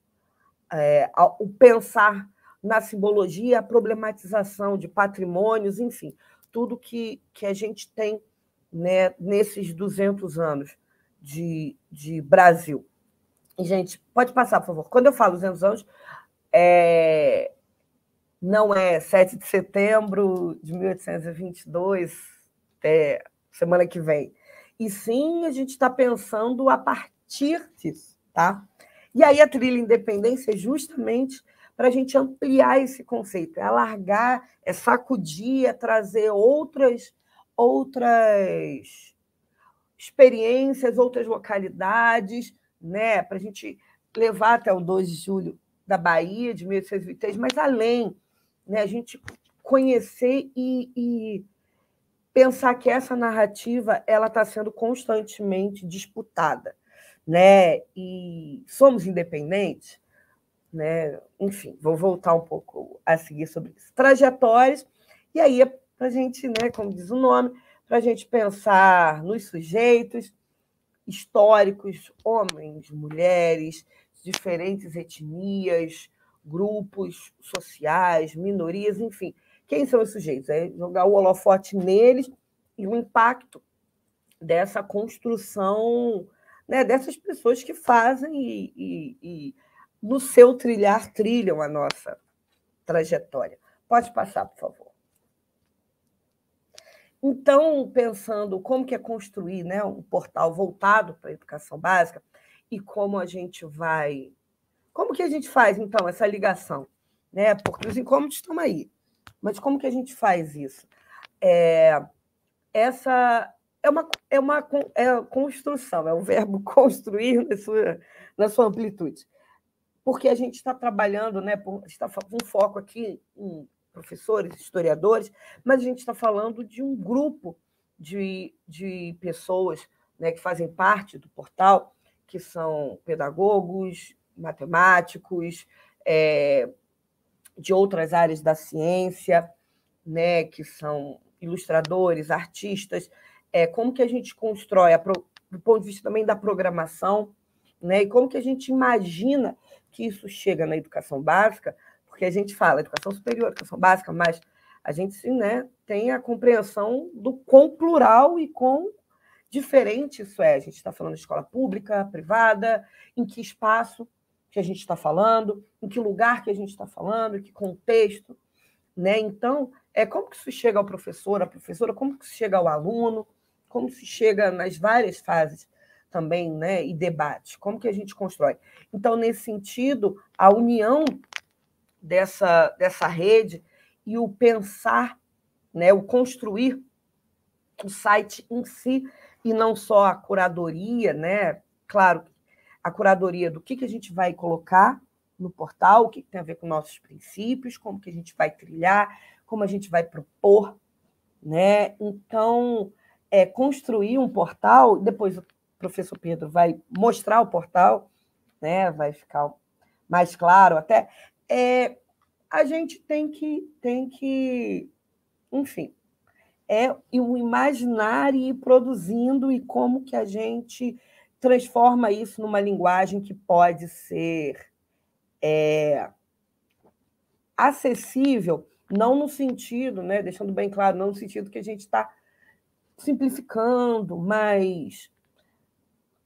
Speaker 4: o pensar na simbologia, a problematização de patrimônios, enfim, tudo que a gente tem, né, nesses 200 anos de Brasil. E, gente, pode passar, por favor. Quando eu falo 200 anos, não é 7 de setembro de 1822, semana que vem. E sim, a gente está pensando a partir disso, tá? E aí a trilha Independência é justamente para a gente ampliar esse conceito, é alargar, é sacudir, é trazer outras experiências, outras localidades, né, para a gente levar até o 2 de julho da Bahia, de 1823, mas além, né, a gente conhecer e pensar que essa narrativa ela está sendo constantemente disputada, né? E somos independentes, né? Enfim, vou voltar um pouco a seguir sobre isso. Trajetórias, e aí é para a gente, né, como diz o nome, para a gente pensar nos sujeitos históricos, homens, mulheres, diferentes etnias, grupos sociais, minorias, enfim. Quem são os sujeitos? É jogar o holofote neles e o impacto dessa construção, né, dessas pessoas que fazem e no seu trilhar, trilham a nossa trajetória. Pode passar, por favor. Então, pensando como que é construir, né, um portal voltado para a educação básica e como a gente vai... Como que a gente faz, então, essa ligação? Né? Porque os incômodos estão aí. Mas como que a gente faz isso? Essa é uma construção, é o verbo construir na sua amplitude. Porque a gente está trabalhando, né, está com foco aqui em professores, historiadores, mas a gente está falando de um grupo de pessoas, né, que fazem parte do portal, que são pedagogos, matemáticos, de outras áreas da ciência, né, que são ilustradores, artistas, como que a gente constrói, do ponto de vista também da programação, né, e como que a gente imagina que isso chega na educação básica, porque a gente fala educação superior, educação básica, mas a gente, né, tem a compreensão do quão plural e quão diferente isso é. A gente está falando de escola pública, privada, em que espaço que a gente está falando, em que lugar que a gente está falando, em que contexto, né? Então, como que isso chega ao professor, à professora, como que isso chega ao aluno, como se chega nas várias fases também, né? E debates, como que a gente constrói. Então, nesse sentido, a união dessa rede e o pensar, né? O construir o site em si, e não só a curadoria, né? Claro, a curadoria do que a gente vai colocar no portal, o que tem a ver com nossos princípios, como que a gente vai trilhar, como a gente vai propor, né? Então, construir um portal, depois o professor Pedro vai mostrar o portal, né? Vai ficar mais claro até. A gente tem que, enfim, o imaginar e ir produzindo, e como que a gente transforma isso numa linguagem que pode ser acessível, não no sentido, né, deixando bem claro, não no sentido que a gente está simplificando, mas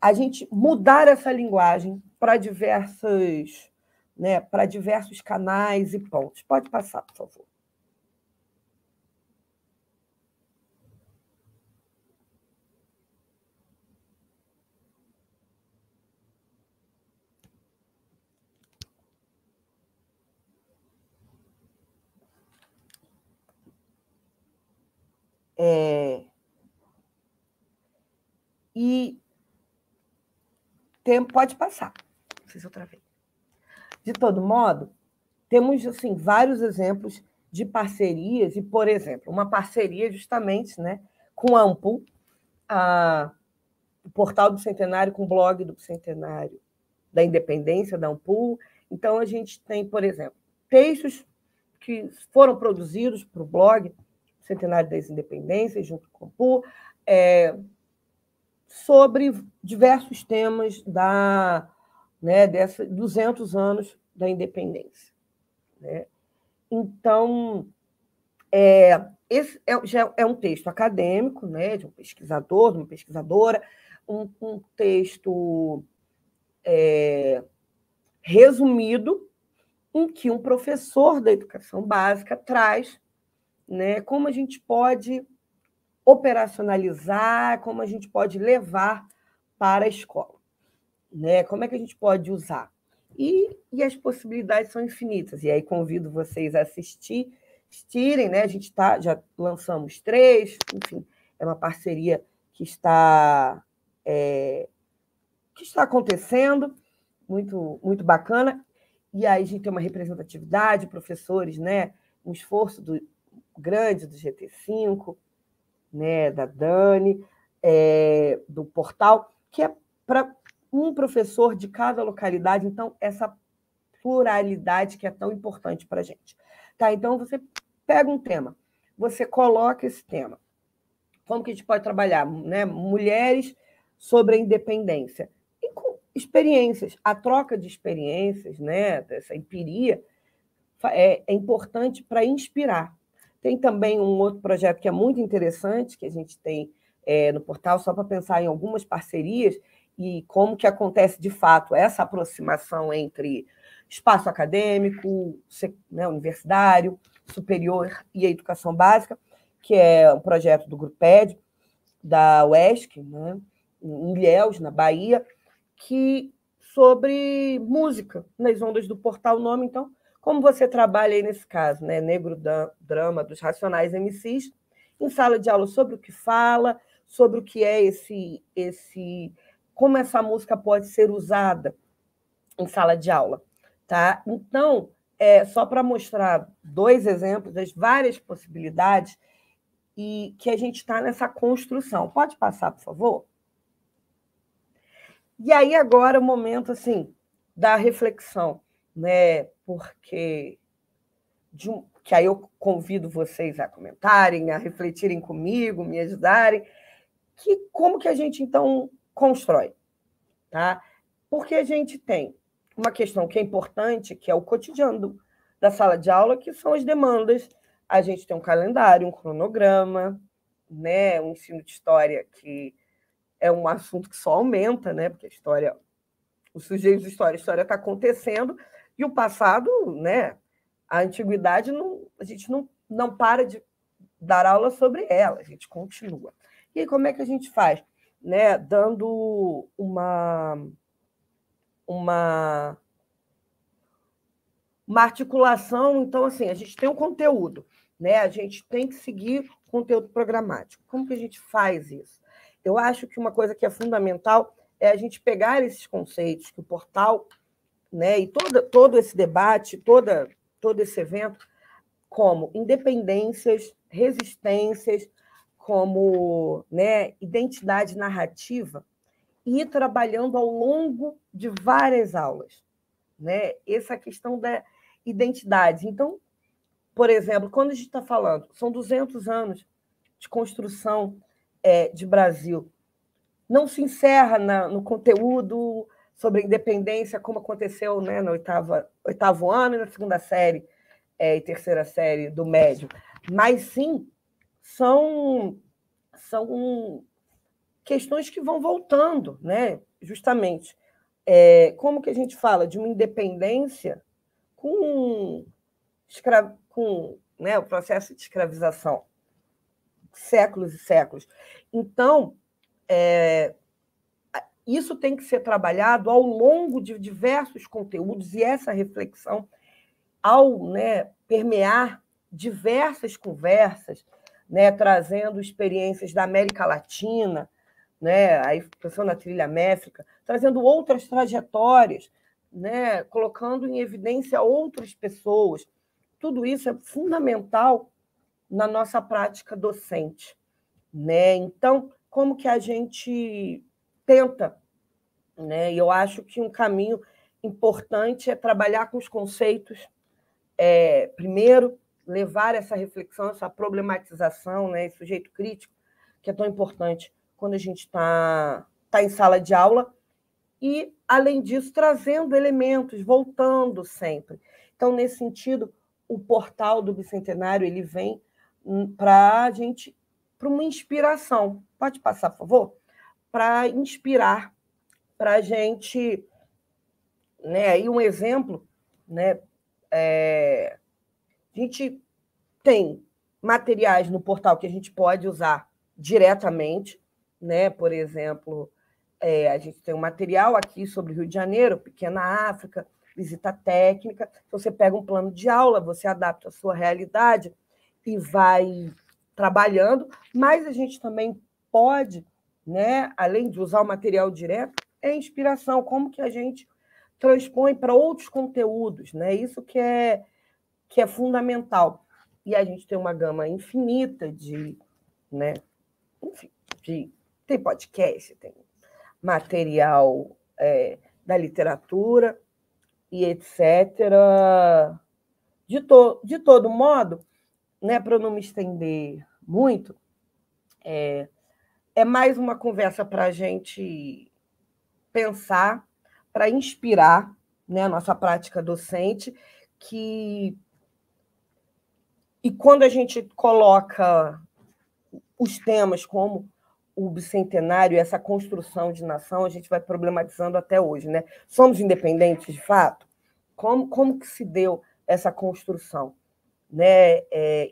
Speaker 4: a gente mudar essa linguagem para diversos canais e pontos. Pode passar, por favor. Pode passar. Não sei se eu travei. De todo modo, temos assim, vários exemplos de parcerias, e, por exemplo, uma parceria justamente, né, com a Ampul, o portal do Centenário com o blog do Centenário da Independência da Ampul. Então, a gente tem, por exemplo, textos que foram produzidos para o blog Centenário das Independências, junto com a Ampul, sobre diversos temas desses 200 anos da independência, né? Então, esse já é um texto acadêmico, né, de um pesquisador, de uma pesquisadora, um texto resumido, em que um professor da educação básica traz, né, como a gente pode operacionalizar, como a gente pode levar para a escola, né? Como é que a gente pode usar? E as possibilidades são infinitas. E aí convido vocês a assistirem, né? A gente já lançamos 3, enfim, é uma parceria que está acontecendo, muito, muito bacana. E aí a gente tem uma representatividade, professores, né? Um esforço grande do GT5, né, da Dani, do portal, que é para um professor de cada localidade. Então, essa pluralidade que é tão importante para a gente. Tá? Então, você pega um tema, você coloca esse tema. Como que a gente pode trabalhar? Né? Mulheres sobre a independência. E com experiências, a troca de experiências, né, dessa empiria, é importante para inspirar. Tem também um outro projeto que é muito interessante, que a gente tem no portal, só para pensar em algumas parcerias e como que acontece, de fato, essa aproximação entre espaço acadêmico, né, universitário, superior e a educação básica, que é um projeto do Gruped, da UESC, né, em Ilhéus, na Bahia, sobre música, nas ondas do portal Nome. Então, como você trabalha aí nesse caso, né? Negro Drama dos Racionais MCs, em sala de aula, sobre o que fala, sobre o que é como essa música pode ser usada em sala de aula, tá? Então, só para mostrar 2 exemplos das várias possibilidades e que a gente está nessa construção. Pode passar, por favor? E aí, agora, o momento assim, da reflexão, né? Porque que aí eu convido vocês a comentarem, a refletirem comigo, me ajudarem, como que a gente, então, constrói, tá? Porque a gente tem uma questão que é importante, que é o cotidiano da sala de aula, que são as demandas. A gente tem um calendário, um cronograma, né? Um ensino de história que é um assunto que só aumenta, né? Porque a história, os sujeitos de história, a história está acontecendo, e o passado, né? A antiguidade, a gente não para de dar aula sobre ela, a gente continua. E aí, como é que a gente faz? Né? Dando uma articulação. Então, assim, a gente tem um conteúdo, né? A gente tem que seguir o conteúdo programático. Como que a gente faz isso? Eu acho que uma coisa que é fundamental é a gente pegar esses conceitos que o portal, né, e todo esse debate, todo esse evento, como independências, resistências, como, né, identidade narrativa, e ir trabalhando ao longo de várias aulas, né? Essa questão da identidade. Então, por exemplo, quando a gente está falando, são 200 anos de construção de Brasil, não se encerra no conteúdo sobre a independência, como aconteceu, né, no oitavo ano e na segunda série e terceira série do médio, mas sim são questões que vão voltando, né? Justamente. Como que a gente fala de uma independência com né, o processo de escravização, séculos e séculos. Então, isso tem que ser trabalhado ao longo de diversos conteúdos, e essa reflexão, ao, né, permear diversas conversas, né, trazendo experiências da América Latina, né, aí pensando na trilha métrica, trazendo outras trajetórias, né, colocando em evidência outras pessoas. Tudo isso é fundamental na nossa prática docente, né? Então, como que a gente tenta, né? E eu acho que um caminho importante é trabalhar com os conceitos, primeiro, levar essa reflexão, essa problematização, né, esse sujeito crítico, que é tão importante quando a gente está em sala de aula, e, além disso, trazendo elementos, voltando sempre. Então, nesse sentido, o portal do Bicentenário ele vem para a gente, para uma inspiração. Pode passar, por favor? Para inspirar, para a gente, né, aí um exemplo, né, a gente tem materiais no portal que a gente pode usar diretamente, né? Por exemplo, a gente tem um material aqui sobre o Rio de Janeiro, Pequena África, visita técnica. Então, você pega um plano de aula, você adapta a sua realidade e vai trabalhando, mas a gente também pode, né, além de usar o material direto, inspiração, como que a gente transpõe para outros conteúdos, né? Isso que é fundamental. E a gente tem uma gama infinita de, né, enfim, tem podcast, tem material da literatura e etc. De todo modo, né, para eu não me estender muito, é mais uma conversa para a gente pensar, para inspirar, né, a nossa prática docente, e quando a gente coloca os temas como o bicentenário, essa construção de nação, a gente vai problematizando até hoje, né? Somos independentes, de fato? Como que se deu essa construção? Né?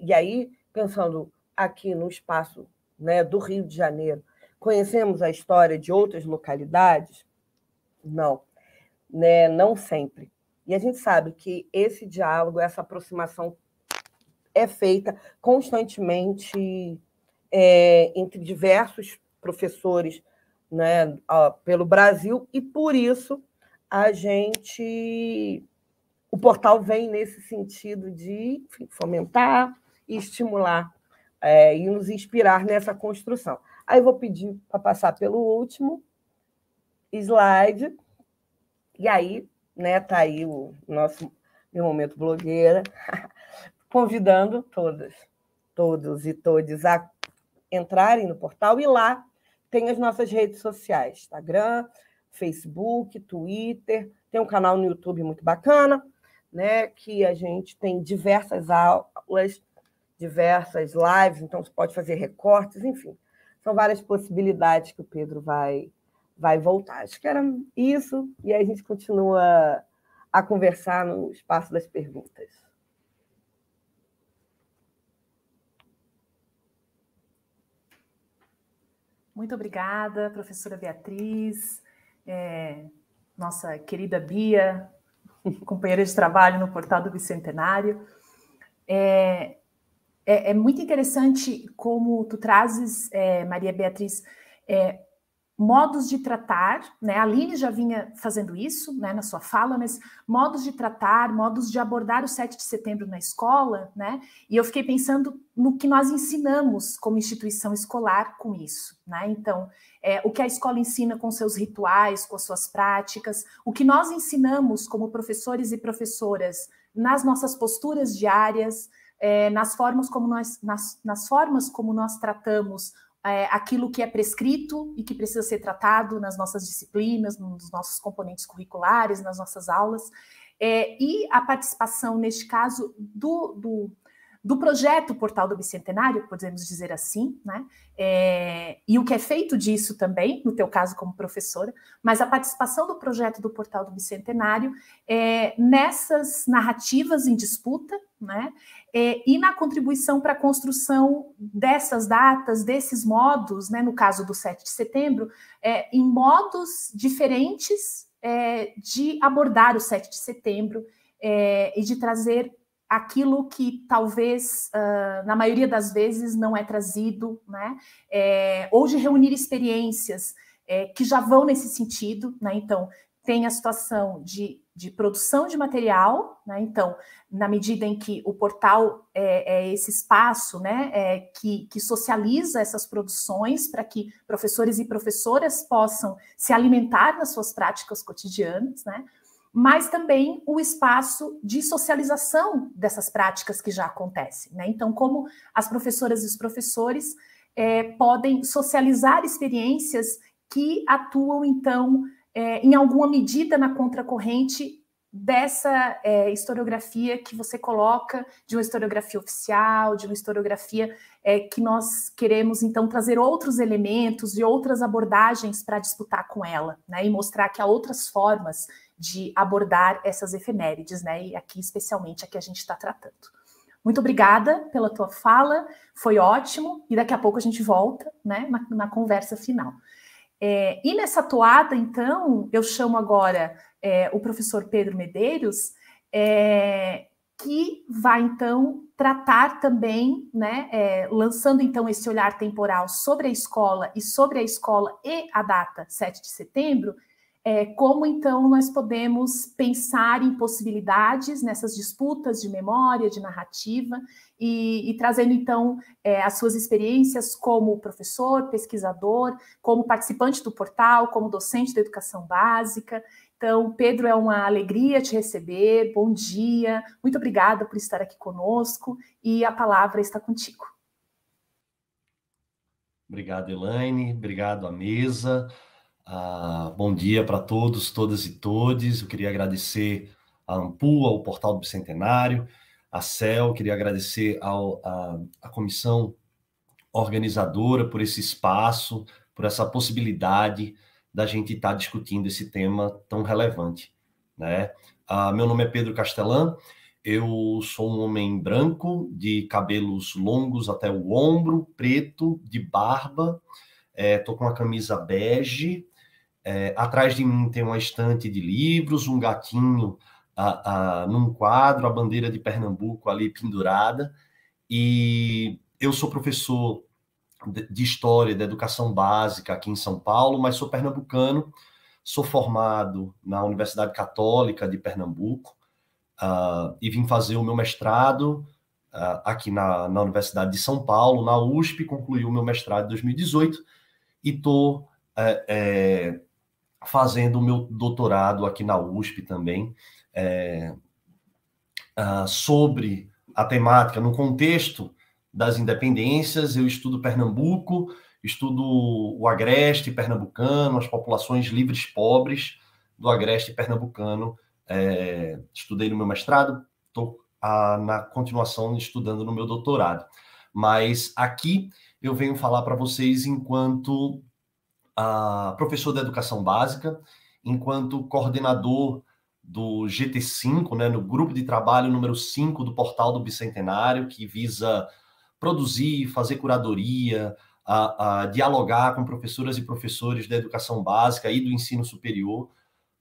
Speaker 4: E aí, pensando aqui no espaço, né, do Rio de Janeiro, conhecemos a história de outras localidades? Não, né? Não sempre. E a gente sabe que esse diálogo, essa aproximação é feita constantemente entre diversos professores, né, pelo Brasil, e por isso a gente o portal vem nesse sentido de fomentar e estimular e nos inspirar nessa construção. Aí eu vou pedir para passar pelo último slide. E aí, né, tá aí o meu momento blogueira, convidando todos e todes a entrarem no portal, e lá tem as nossas redes sociais, Instagram, Facebook, Twitter, tem um canal no YouTube muito bacana, né, que a gente tem diversas aulas, diversas lives, então você pode fazer recortes, enfim, são várias possibilidades que o Pedro vai voltar. Acho que era isso, e aí a gente continua a conversar no espaço das perguntas.
Speaker 2: Muito obrigada, professora Beatriz, nossa querida Bia, companheira de trabalho no Portal do Bicentenário. É muito interessante como tu trazes, Maria Beatriz, modos de tratar, né? A Aline já vinha fazendo isso, né, na sua fala, mas modos de tratar, modos de abordar o 7 de setembro na escola, né? E eu fiquei pensando no que nós ensinamos como instituição escolar com isso, né? Então, o que a escola ensina com seus rituais, com as suas práticas, o que nós ensinamos como professores e professoras nas nossas posturas diárias, nas formas como nós tratamos aquilo que é prescrito e que precisa ser tratado nas nossas disciplinas, nos nossos componentes curriculares, nas nossas aulas, e a participação, neste caso, do projeto Portal do Bicentenário, podemos dizer assim, né? E o que é feito disso também, no teu caso como professora, mas a participação do projeto do Portal do Bicentenário nessas narrativas em disputa, né? E na contribuição para a construção dessas datas, desses modos, né? No caso do 7 de setembro, em modos diferentes de abordar o 7 de setembro e de trazer aquilo que talvez, na maioria das vezes, não é trazido, né? Ou de reunir experiências que já vão nesse sentido, né? Então, tem a situação de produção de material, né? Então, na medida em que o portal é esse espaço, né? Que socializa essas produções para que professores e professoras possam se alimentar nas suas práticas cotidianas, né? Mas também o espaço de socialização dessas práticas que já acontecem, né? Então, como as professoras e os professores podem socializar experiências que atuam, então, em alguma medida na contracorrente dessa historiografia que você coloca, de uma historiografia oficial, de uma historiografia que nós queremos, então, trazer outros elementos e outras abordagens para disputar com ela, né? E mostrar que há outras formas de abordar essas efemérides, né? E aqui, especialmente, a que a gente está tratando. Muito obrigada pela tua fala, foi ótimo, e daqui a pouco a gente volta, né, na conversa final. E nessa toada, então, eu chamo agora o professor Pedro Medeiros, que vai, então, tratar também, né, lançando, então, esse olhar temporal sobre a escola e a data 7 de setembro, como, então, nós podemos pensar em possibilidades nessas disputas de memória, de narrativa, e trazendo, então, as suas experiências como professor, pesquisador, como participante do portal, como docente da educação básica. Então, Pedro, é uma alegria te receber, bom dia, muito obrigada por estar aqui conosco, e a palavra está contigo.
Speaker 5: Obrigado, Elaine, obrigado à mesa. Bom dia para todos, todas e todes. Eu queria agradecer a AMPU, ao Portal do Bicentenário, a CEL, queria agradecer à comissão organizadora por esse espaço, por essa possibilidade da gente estar discutindo esse tema tão relevante, né? Meu nome é Pedro Castellan, eu sou um homem branco, de cabelos longos até o ombro, preto, de barba, estou com uma camisa bege. Atrás de mim tem uma estante de livros, um gatinho num quadro, a bandeira de Pernambuco ali pendurada, e eu sou professor de História da Educação Básica aqui em São Paulo, mas sou pernambucano, sou formado na Universidade Católica de Pernambuco, e vim fazer o meu mestrado aqui na Universidade de São Paulo, na USP, concluí o meu mestrado em 2018 e estou fazendo o meu doutorado aqui na USP também, sobre a temática no contexto das independências. Eu estudo Pernambuco, estudo o agreste pernambucano, as populações livres pobres do agreste pernambucano. Estudei no meu mestrado, estou na continuação estudando no meu doutorado. Mas aqui eu venho falar para vocês enquanto professor da educação básica, enquanto coordenador do GT5, né, no grupo de trabalho número 5 do Portal do Bicentenário, que visa produzir, fazer curadoria, dialogar com professoras e professores da educação básica e do ensino superior,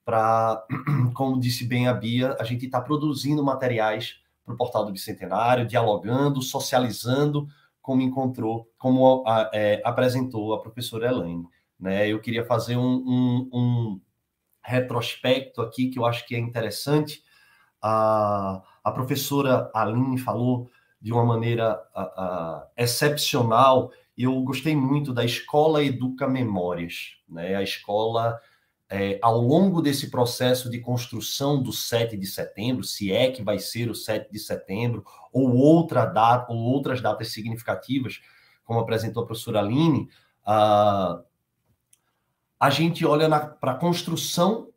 Speaker 5: para, como disse bem a Bia, a gente está produzindo materiais para o Portal do Bicentenário, dialogando, socializando, como apresentou a professora Elaine. Né? Eu queria fazer um retrospecto aqui, que eu acho que é interessante. A professora Aline falou de uma maneira excepcional, e eu gostei muito da Escola Educa Memórias. Né? A escola, ao longo desse processo de construção do 7 de setembro, se é que vai ser o 7 de setembro, ou outras datas significativas, como apresentou a professora Aline, a gente olha para a construção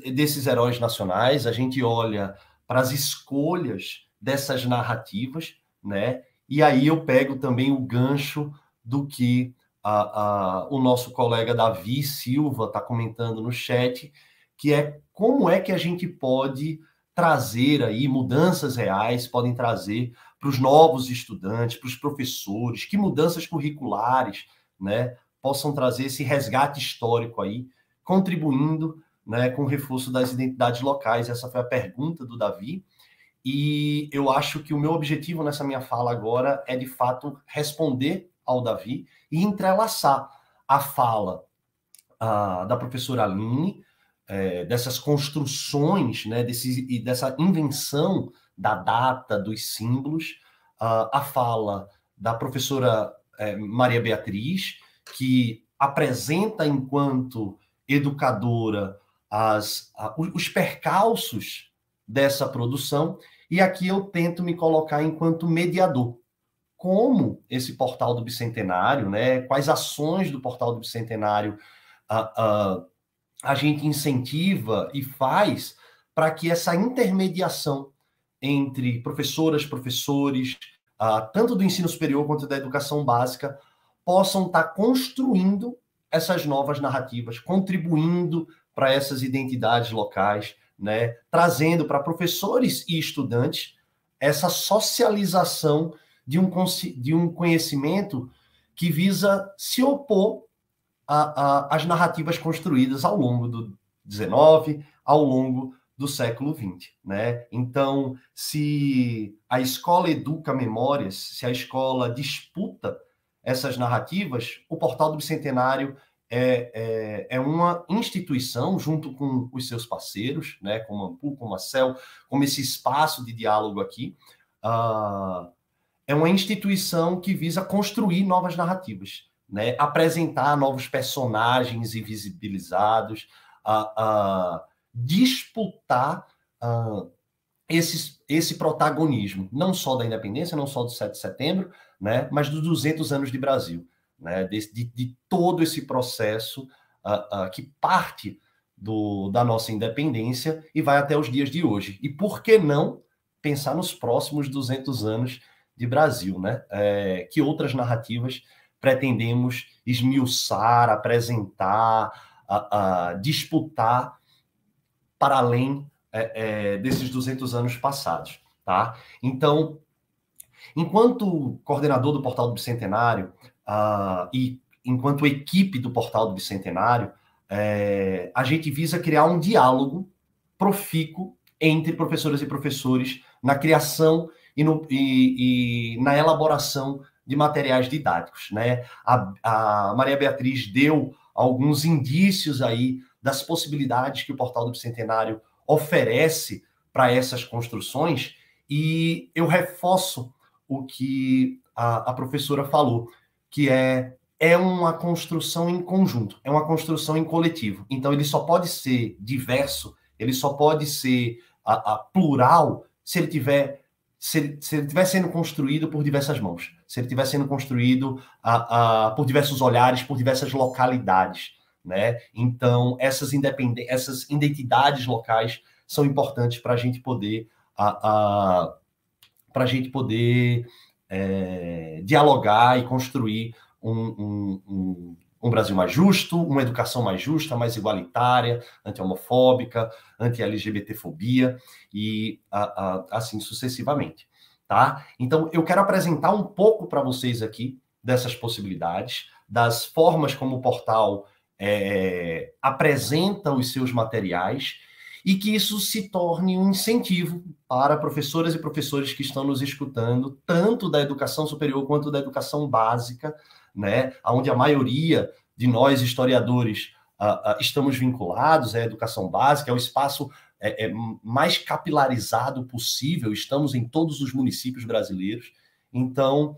Speaker 5: desses heróis nacionais, a gente olha para as escolhas dessas narrativas, né? E aí eu pego também o gancho do que o nosso colega Davi Silva está comentando no chat, que é como é que a gente pode trazer aí mudanças reais, podem trazer para os novos estudantes, para os professores, que mudanças curriculares, né, possam trazer esse resgate histórico aí, contribuindo, né, com o reforço das identidades locais. Essa foi a pergunta do Davi. E eu acho que o meu objetivo nessa minha fala agora é, de fato, responder ao Davi e entrelaçar a fala da professora Aline, dessas construções, né, dessa invenção da data, dos símbolos, a fala da professora Maria Beatriz, que apresenta, enquanto educadora, os percalços dessa produção, e aqui eu tento me colocar enquanto mediador. Como esse Portal do Bicentenário, né, quais ações do Portal do Bicentenário a gente incentiva e faz para que essa intermediação entre professoras, professores, tanto do ensino superior quanto da educação básica, possam estar construindo essas novas narrativas, contribuindo para essas identidades locais, né, trazendo para professores e estudantes essa socialização de um conhecimento que visa se opor às narrativas construídas ao longo do XIX, ao longo do século XX. Né? Então, se a escola educa memórias, se a escola disputa essas narrativas, o Portal do Bicentenário é uma instituição, junto com os seus parceiros, né, como a AMPU, como a CEL, como esse espaço de diálogo aqui, é uma instituição que visa construir novas narrativas, né, apresentar novos personagens invisibilizados, disputar esse protagonismo, não só da independência, não só do 7 de setembro, né, mas dos 200 anos de Brasil, né, de todo esse processo que parte da nossa independência e vai até os dias de hoje. E por que não pensar nos próximos 200 anos de Brasil, né? Que outras narrativas pretendemos esmiuçar, apresentar, disputar para além desses 200 anos passados, tá? Então, enquanto coordenador do Portal do Bicentenário e enquanto equipe do Portal do Bicentenário, a gente visa criar um diálogo profícuo entre professoras e professores na criação e na elaboração de materiais didáticos, né? A Maria Beatriz deu alguns indícios aí das possibilidades que o Portal do Bicentenário oferece para essas construções, e eu reforço o que a professora falou, que é uma construção em conjunto, é uma construção em coletivo. Então, ele só pode ser diverso, ele só pode ser plural se ele tiver sendo construído por diversas mãos, se ele estiver sendo construído por diversos olhares, por diversas localidades, né? Então, essas identidades locais são importantes para a gente poder dialogar e construir um Brasil mais justo, uma educação mais justa, mais igualitária, anti-homofóbica, anti-LGBTfobia e assim sucessivamente, tá? Então, eu quero apresentar um pouco para vocês aqui dessas possibilidades, das formas como o portal apresenta os seus materiais e que isso se torne um incentivo para professoras e professores que estão nos escutando, tanto da educação superior quanto da educação básica, né, onde a maioria de nós, historiadores, estamos vinculados à educação básica, é o espaço mais capilarizado possível, estamos em todos os municípios brasileiros, então,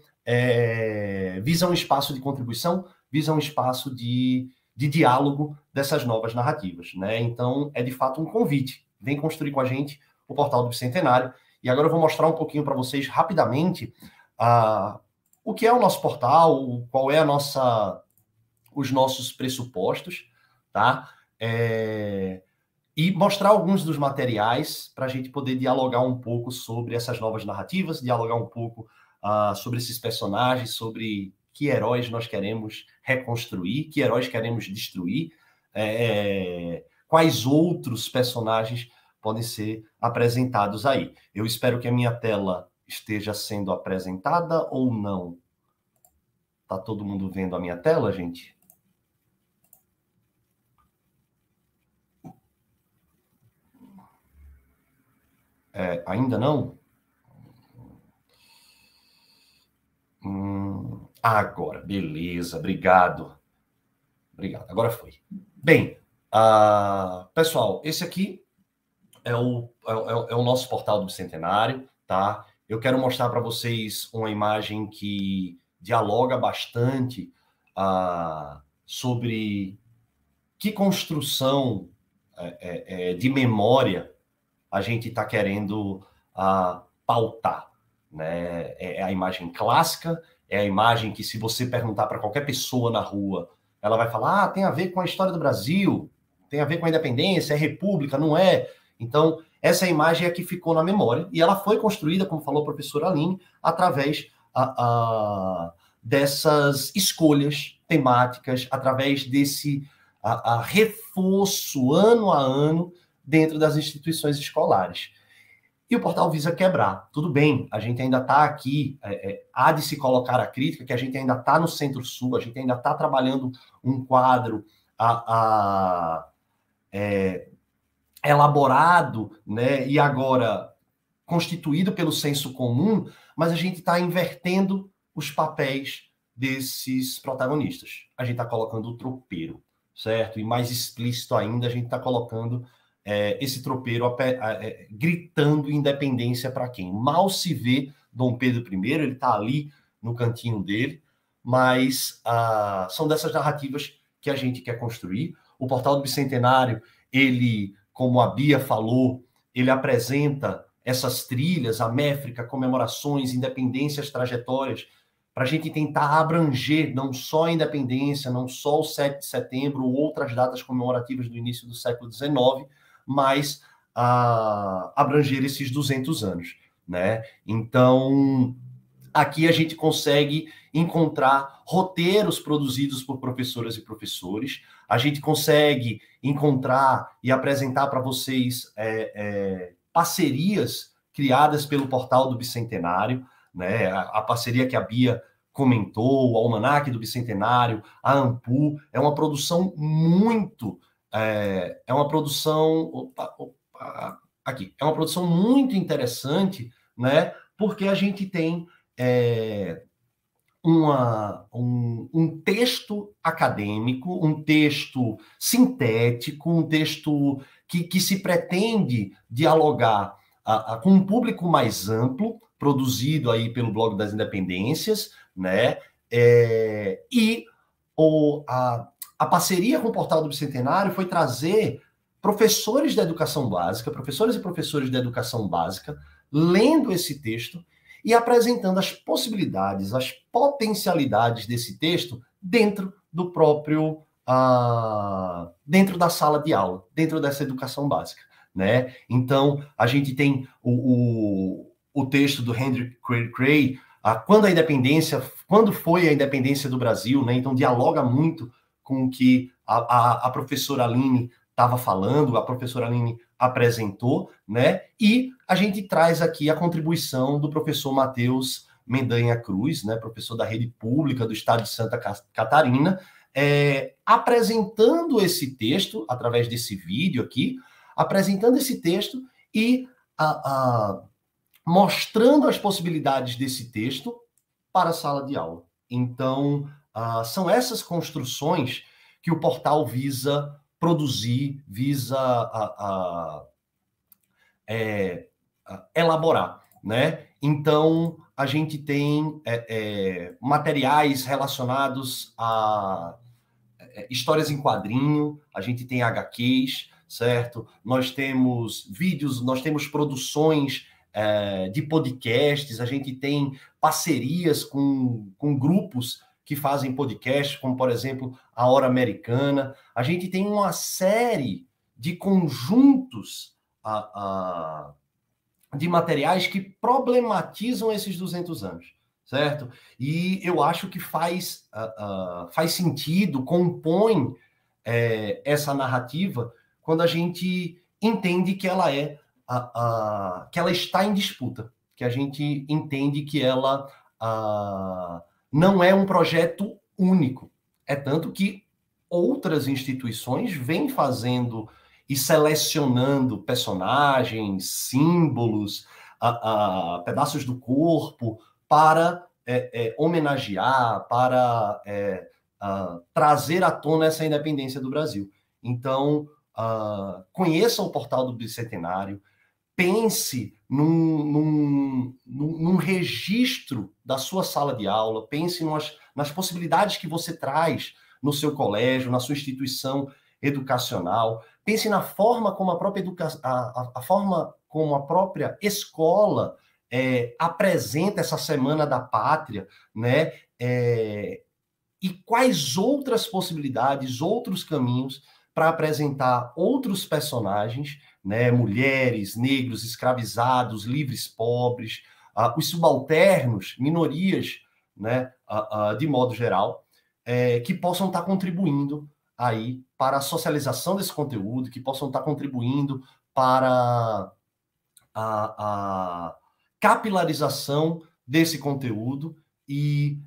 Speaker 5: visa um espaço de contribuição, visa um espaço de diálogo dessas novas narrativas, né? Então, é de fato um convite. Vem construir com a gente o Portal do Bicentenário. E agora eu vou mostrar um pouquinho para vocês rapidamente o que é o nosso portal, qual é os nossos pressupostos, tá? E mostrar alguns dos materiais para a gente poder dialogar um pouco sobre essas novas narrativas, dialogar um pouco sobre esses personagens, sobre que heróis nós queremos reconstruir, que heróis queremos destruir, quais outros personagens podem ser apresentados aí. Eu espero que a minha tela esteja sendo apresentada ou não. Tá todo mundo vendo a minha tela, gente? Ainda não? Agora, beleza, obrigado. Obrigado, agora foi. Bem, pessoal, esse aqui é o nosso portal do Bicentenário, tá? Eu quero mostrar para vocês uma imagem que dialoga bastante sobre que construção de memória a gente está querendo pautar, né? É a imagem clássica, é a imagem que, se você perguntar para qualquer pessoa na rua, ela vai falar, tem a ver com a história do Brasil, tem a ver com a independência, é república, não é? Então, essa imagem é a que ficou na memória, e ela foi construída, como falou a professora Aline, através dessas escolhas temáticas, através desse reforço ano a ano dentro das instituições escolares. E o portal visa quebrar. Tudo bem, a gente ainda está aqui, há de se colocar a crítica, que a gente ainda está no Centro-Sul, a gente ainda está trabalhando um quadro elaborado, né, e agora constituído pelo senso comum, mas a gente está invertendo os papéis desses protagonistas. A gente está colocando o tropeiro, certo? E mais explícito ainda, a gente está colocando esse tropeiro gritando independência para quem? Mal se vê Dom Pedro I, ele está ali no cantinho dele, mas são dessas narrativas que a gente quer construir. O Portal do Bicentenário, ele, como a Bia falou, ele apresenta essas trilhas, a métrica, comemorações, independências, trajetórias, para a gente tentar abranger não só a independência, não só o 7 de setembro ou outras datas comemorativas do início do século XIX, mas abranger esses 200 anos, né? Então, aqui a gente consegue encontrar roteiros produzidos por professoras e professores, a gente consegue encontrar e apresentar para vocês parcerias criadas pelo Portal do Bicentenário, né? A parceria que a Bia comentou, o Almanaque do Bicentenário, a AMPU, é uma produção muito... é uma produção... aqui. É uma produção muito interessante, né? Porque a gente tem um texto acadêmico, um texto sintético, um texto que se pretende dialogar com um público mais amplo, produzido aí pelo Blog das Independências, né? E a parceria com o Portal do Bicentenário foi trazer professores da educação básica, professores e professores da educação básica, lendo esse texto e apresentando as possibilidades, as potencialidades desse texto dentro do próprio, dentro da sala de aula, dentro dessa educação básica, né? Então, a gente tem o texto do Henry Cray, quando foi a independência do Brasil, né? Então, dialoga muito com o que a professora Aline estava falando, a professora Aline apresentou, né? E a gente traz aqui a contribuição do professor Matheus Mendanha Cruz, né? Professor da rede pública do estado de Santa Catarina, apresentando esse texto, através desse vídeo aqui, apresentando esse texto e mostrando as possibilidades desse texto para a sala de aula. Então, são essas construções que o portal visa produzir, visa elaborar, né? Então, a gente tem materiais relacionados a histórias em quadrinho, a gente tem HQs, certo? Nós temos vídeos, nós temos produções de podcasts, a gente tem parcerias com grupos que fazem podcasts, como, por exemplo, a Hora Americana. A gente tem uma série de conjuntos de materiais que problematizam esses 200 anos, certo? E eu acho que faz sentido, compõe essa narrativa quando a gente entende que ela que ela está em disputa, que a gente entende que ela não é um projeto único. É tanto que outras instituições vêm fazendo e selecionando personagens, símbolos, pedaços do corpo para homenagear, para trazer à tona essa independência do Brasil. Então, conheça o Portal do Bicentenário, pense num registro da sua sala de aula, pense nas possibilidades que você traz no seu colégio, na sua instituição educacional, pense na forma como a própria escola apresenta essa Semana da Pátria, né? E quais outras possibilidades, outros caminhos para apresentar outros personagens, né? Mulheres, negros, escravizados, livres, pobres, os subalternos, minorias, né? De modo geral, que possam estar contribuindo aí para a socialização desse conteúdo, que possam estar contribuindo para a capilarização desse conteúdo e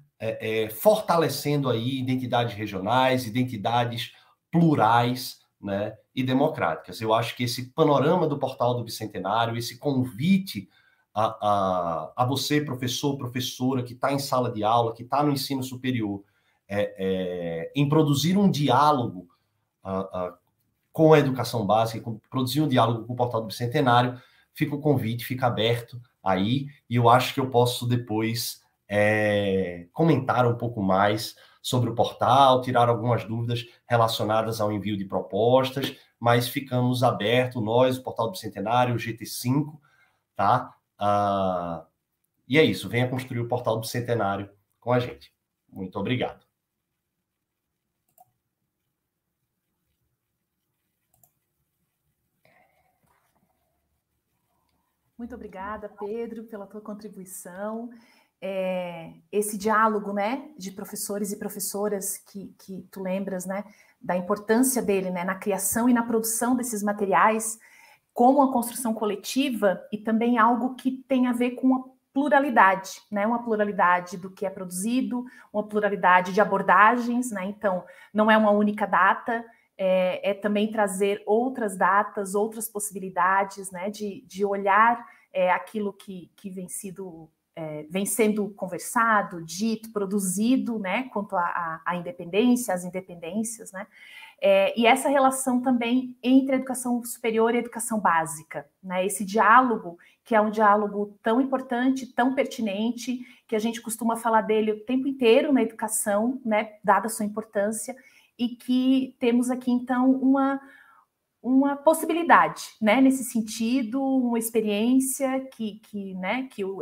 Speaker 5: fortalecendo aí identidades regionais, identidades plurais, né, e democráticas. Eu acho que esse panorama do Portal do Bicentenário, esse convite a você, professor, professora, que está em sala de aula, que está no ensino superior, em produzir um diálogo com a educação básica, produzir um diálogo com o Portal do Bicentenário, fica o convite, fica aberto aí, e eu acho que eu posso depois comentar um pouco mais sobre o portal, tirar algumas dúvidas relacionadas ao envio de propostas, mas ficamos abertos, nós, o Portal do Bicentenário, o GT5, tá? E é isso, venha construir o Portal do Bicentenário com a gente. Muito obrigado.
Speaker 2: Muito obrigada, Pedro, pela tua contribuição. Esse diálogo, né, de professores e professoras que tu lembras, né, da importância dele, né, na criação e na produção desses materiais, como a construção coletiva e também algo que tem a ver com a pluralidade, né, uma pluralidade do que é produzido, uma pluralidade de abordagens, né, então não é uma única data, também trazer outras datas, outras possibilidades, né, de olhar aquilo que vem sendo conversado, dito, produzido, né, quanto à independência, às independências, né, E essa relação também entre a educação superior e a educação básica, né? Esse diálogo, que é um diálogo tão importante, tão pertinente, que a gente costuma falar dele o tempo inteiro na educação, né? Dada a sua importância, e que temos aqui, então, uma possibilidade, né, nesse sentido, uma experiência que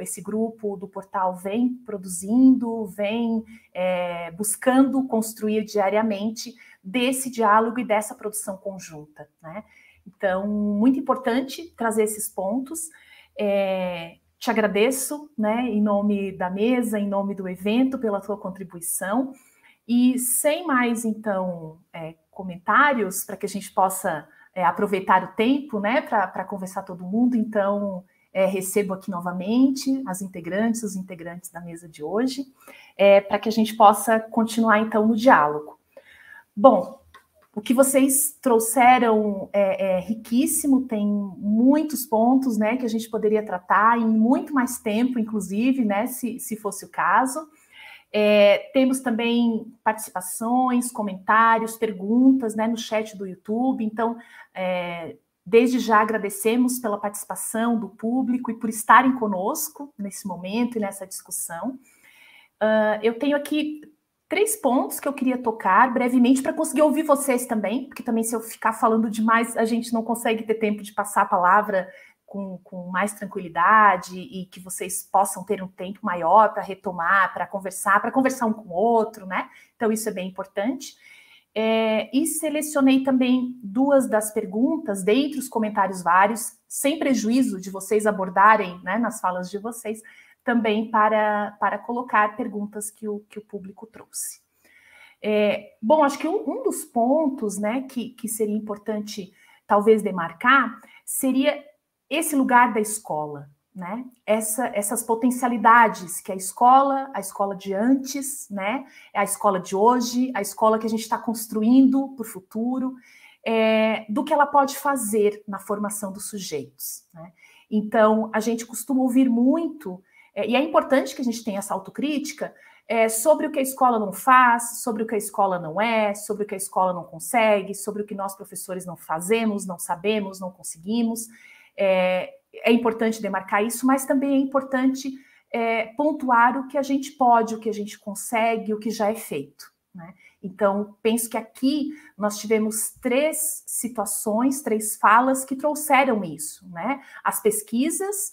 Speaker 2: esse grupo do portal vem produzindo, vem buscando construir diariamente desse diálogo e dessa produção conjunta, né? Então, muito importante trazer esses pontos. Te agradeço, né, em nome da mesa, em nome do evento, pela tua contribuição. E sem mais, então, comentários, para que a gente possa aproveitar o tempo, né, para conversar todo mundo, então recebo aqui novamente as integrantes, os integrantes da mesa de hoje, para que a gente possa continuar, então, no diálogo. Bom, o que vocês trouxeram é riquíssimo, tem muitos pontos, né, que a gente poderia tratar em muito mais tempo, inclusive, né, se fosse o caso. Temos também participações, comentários, perguntas, né, no chat do YouTube. Então, desde já agradecemos pela participação do público e por estarem conosco nesse momento e nessa discussão. Eu tenho aqui 3 pontos que eu queria tocar brevemente para conseguir ouvir vocês também, porque também se eu ficar falando demais, a gente não consegue ter tempo de passar a palavra com mais tranquilidade e que vocês possam ter um tempo maior para retomar, para conversar um com o outro, né? Então, isso é bem importante. E selecionei também 2 das perguntas, dentre os comentários vários, sem prejuízo de vocês abordarem, né, nas falas de vocês, também para colocar perguntas que o público trouxe. Bom, acho que um dos pontos, né, que seria importante talvez demarcar seria esse lugar da escola, né? Essas potencialidades que a escola de antes, né? A escola de hoje, a escola que a gente está construindo para o futuro, do que ela pode fazer na formação dos sujeitos, né? Então, a gente costuma ouvir muito, e é importante que a gente tenha essa autocrítica, sobre o que a escola não faz, sobre o que a escola não é, sobre o que a escola não consegue, sobre o que nós professores não fazemos, não sabemos, não conseguimos. É importante demarcar isso, mas também é importante pontuar o que a gente pode, o que a gente consegue, o que já é feito, né? Então, penso que aqui nós tivemos 3 situações, 3 falas que trouxeram isso, né? As pesquisas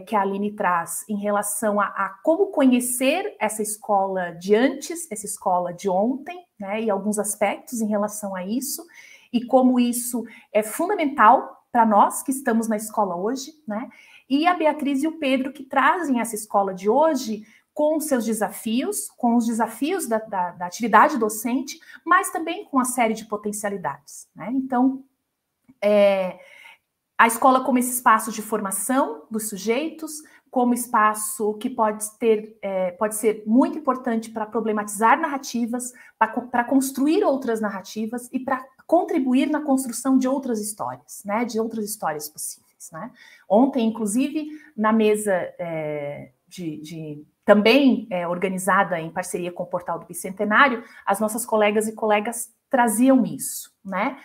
Speaker 2: que a Aline traz em relação a como conhecer essa escola de antes, essa escola de ontem, né? E alguns aspectos em relação a isso, e como isso é fundamental para nós que estamos na escola hoje, né? E a Beatriz e o Pedro que trazem essa escola de hoje com os seus desafios, com os desafios da atividade docente, mas também com a série de potencialidades, né? Então, a escola como esse espaço de formação dos sujeitos, como espaço que pode ser muito importante para problematizar narrativas, para construir outras narrativas e para contribuir na construção de outras histórias, né? De outras histórias possíveis, né? Ontem, inclusive, na mesa também organizada em parceria com o Portal do Bicentenário, as nossas colegas e colegas traziam isso, né?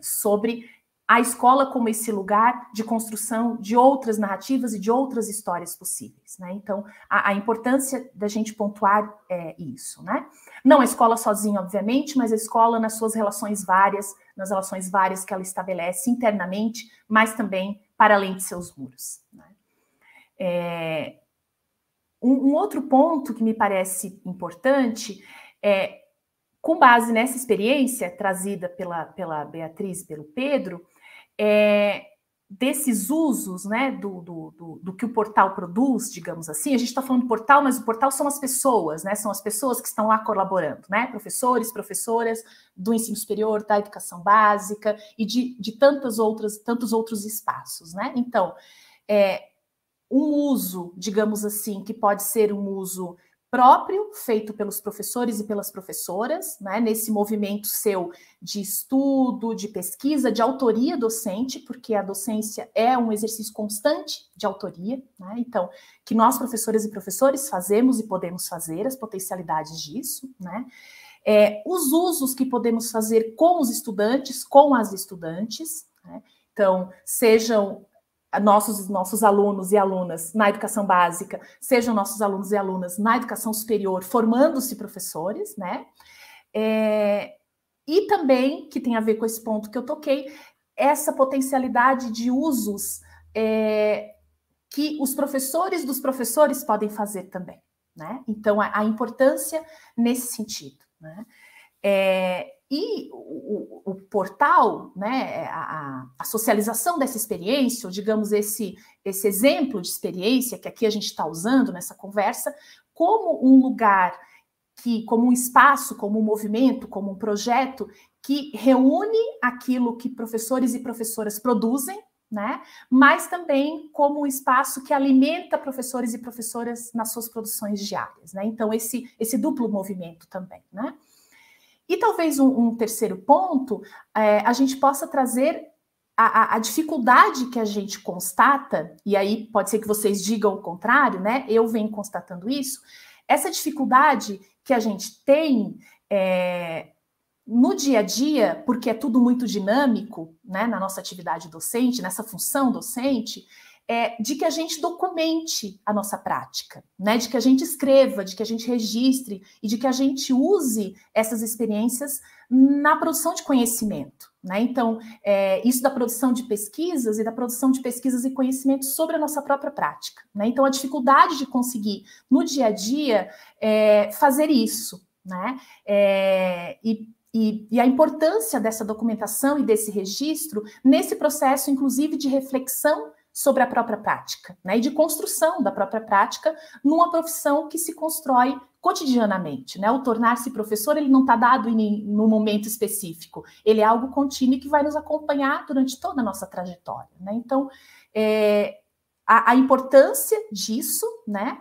Speaker 2: Sobre a escola como esse lugar de construção de outras narrativas e de outras histórias possíveis, né? Então, a importância da gente pontuar isso, né? Não a escola sozinha, obviamente, mas a escola nas suas relações várias, nas relações várias que ela estabelece internamente, mas também para além de seus muros, né? Um outro ponto que me parece importante com base nessa experiência trazida pela Beatriz e pelo Pedro, desses usos, né, do que o portal produz, digamos assim. A gente está falando do portal, mas o portal são as pessoas, né? São as pessoas que estão lá colaborando, né? Professores, professoras do ensino superior, da educação básica e de tantos outros espaços, né? Então, um uso, digamos assim, que pode ser um uso próprio, feito pelos professores e pelas professoras, né, nesse movimento seu de estudo, de pesquisa, de autoria docente, porque a docência é um exercício constante de autoria, né, então, que nós, professoras e professores, fazemos e podemos fazer, as potencialidades disso, né, os usos que podemos fazer com os estudantes, com as estudantes, né? Então, sejam nossos alunos e alunas na educação básica, sejam nossos alunos e alunas na educação superior, formando-se professores, né? E também, que tem a ver com esse ponto que eu toquei, essa potencialidade de usos que os professores dos professores podem fazer também, né? Então, a importância nesse sentido, né? E o portal, né, a socialização dessa experiência, ou digamos esse exemplo de experiência que aqui a gente está usando nessa conversa, como um lugar como um espaço, como um movimento, como um projeto que reúne aquilo que professores e professoras produzem, né, mas também como um espaço que alimenta professores e professoras nas suas produções diárias, né? Então, esse duplo movimento também, né? E talvez um terceiro ponto, a gente possa trazer a dificuldade que a gente constata, e aí pode ser que vocês digam o contrário, né? Eu venho constatando isso, essa dificuldade que a gente tem no dia a dia, porque é tudo muito dinâmico, né, na nossa atividade docente, nessa função docente, de que a gente documente a nossa prática, né? De que a gente escreva, de que a gente registre e de que a gente use essas experiências na produção de conhecimento, né? Então, isso da produção de pesquisas e conhecimentos sobre a nossa própria prática, né? Então, a dificuldade de conseguir, no dia a dia, fazer isso, né? E a importância dessa documentação e desse registro nesse processo, inclusive, de reflexão sobre a própria prática, né, e de construção da própria prática numa profissão que se constrói cotidianamente, né? O tornar-se professor, ele não está dado num momento específico, ele é algo contínuo e que vai nos acompanhar durante toda a nossa trajetória, né? Então, a importância disso, né,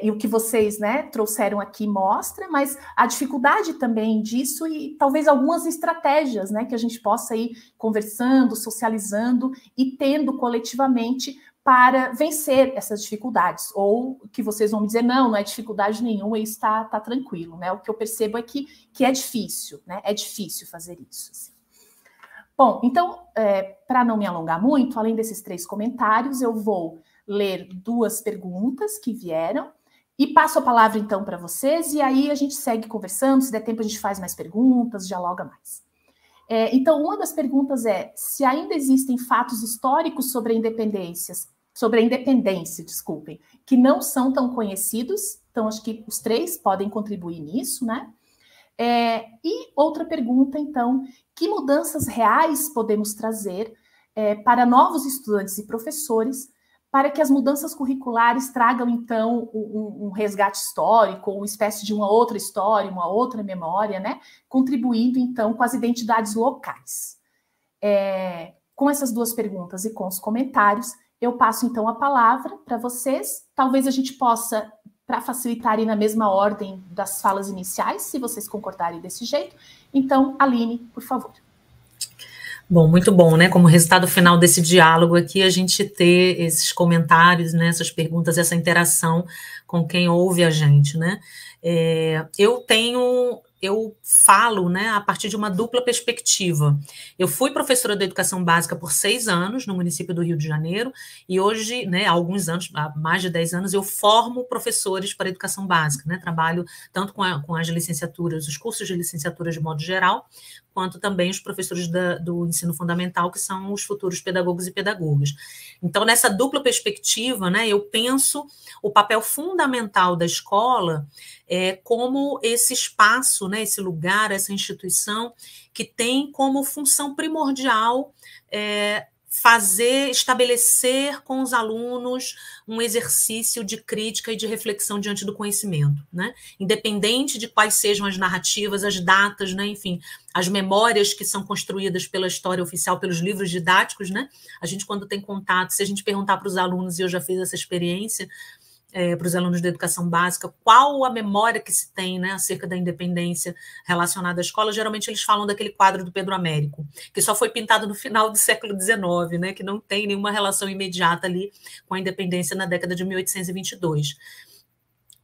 Speaker 2: e o que vocês, né, trouxeram aqui mostra, mas a dificuldade também disso e talvez algumas estratégias, né, que a gente possa ir conversando, socializando e tendo coletivamente para vencer essas dificuldades, ou que vocês vão me dizer, não é dificuldade nenhuma, isso está tranquilo, né? O que eu percebo é que é difícil, né? É difícil fazer isso, assim. Bom, então, para não me alongar muito, além desses 3 comentários, eu vou ler 2 perguntas que vieram e passo a palavra, então, para vocês, e aí a gente segue conversando, se der tempo a gente faz mais perguntas, dialoga mais. Então, uma das perguntas é se ainda existem fatos históricos sobre a independência, que não são tão conhecidos, então acho que os 3 podem contribuir nisso, né? E outra pergunta, então, que mudanças reais podemos trazer para novos estudantes e professores para que as mudanças curriculares tragam, então, um resgate histórico, uma espécie de uma outra história, uma outra memória, né? Contribuindo, então, com as identidades locais. Com essas 2 perguntas e com os comentários, eu passo, então, a palavra para vocês. Talvez a gente possa, para facilitar ir na mesma ordem das falas iniciais, se vocês concordarem desse jeito. Então, Aline, por favor.
Speaker 3: Bom, muito bom, né? Como resultado final desse diálogo aqui, a gente ter esses comentários, né? Essas perguntas, essa interação com quem ouve a gente, né? Eu falo, né, a partir de uma dupla perspectiva. Eu fui professora de educação básica por 6 anos no município do Rio de Janeiro e hoje, né, há alguns anos, há mais de 10 anos, eu formo professores para educação básica, né? Trabalho tanto com as licenciaturas, os cursos de licenciatura de modo geral, quanto também os professores do ensino fundamental, que são os futuros pedagogos e pedagogas. Então, nessa dupla perspectiva, né, eu penso o papel fundamental da escola como esse espaço, né, esse lugar, essa instituição que tem como função primordial estabelecer com os alunos um exercício de crítica e de reflexão diante do conhecimento, né? Independente de quais sejam as narrativas, as datas, né? Enfim, as memórias que são construídas pela história oficial, pelos livros didáticos, né? A gente, quando tem contato, se a gente perguntar para os alunos, e eu já fiz essa experiência, para os alunos da educação básica, qual a memória que se tem, né, acerca da independência relacionada à escola, geralmente eles falam daquele quadro do Pedro Américo, que só foi pintado no final do século XIX, né, que não tem nenhuma relação imediata ali com a independência na década de 1822.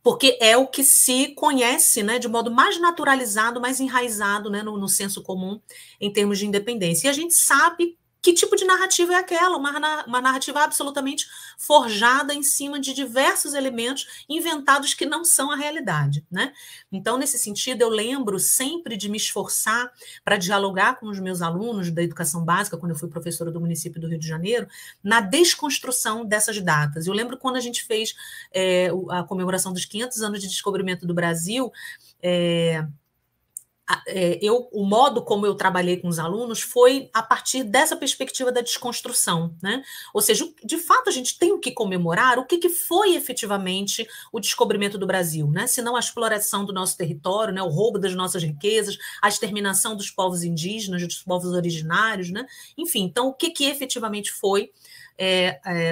Speaker 3: porque é o que se conhece, né, de modo mais naturalizado, mais enraizado, né, no senso comum em termos de independência. E a gente sabe que tipo de narrativa é aquela, uma narrativa absolutamente forjada em cima de diversos elementos inventados que não são a realidade, né? Então, nesse sentido, eu lembro sempre de me esforçar para dialogar com os meus alunos da educação básica, quando eu fui professora do município do Rio de Janeiro, na desconstrução dessas datas. Eu lembro quando a gente fez a comemoração dos 500 anos de descobrimento do Brasil, o modo como eu trabalhei com os alunos foi a partir dessa perspectiva da desconstrução, né? Ou seja, de fato a gente tem que comemorar o que foi efetivamente o descobrimento do Brasil, né? Se não a exploração do nosso território, né? O roubo das nossas riquezas, a exterminação dos povos indígenas, dos povos originários, né? Enfim, então o que efetivamente foi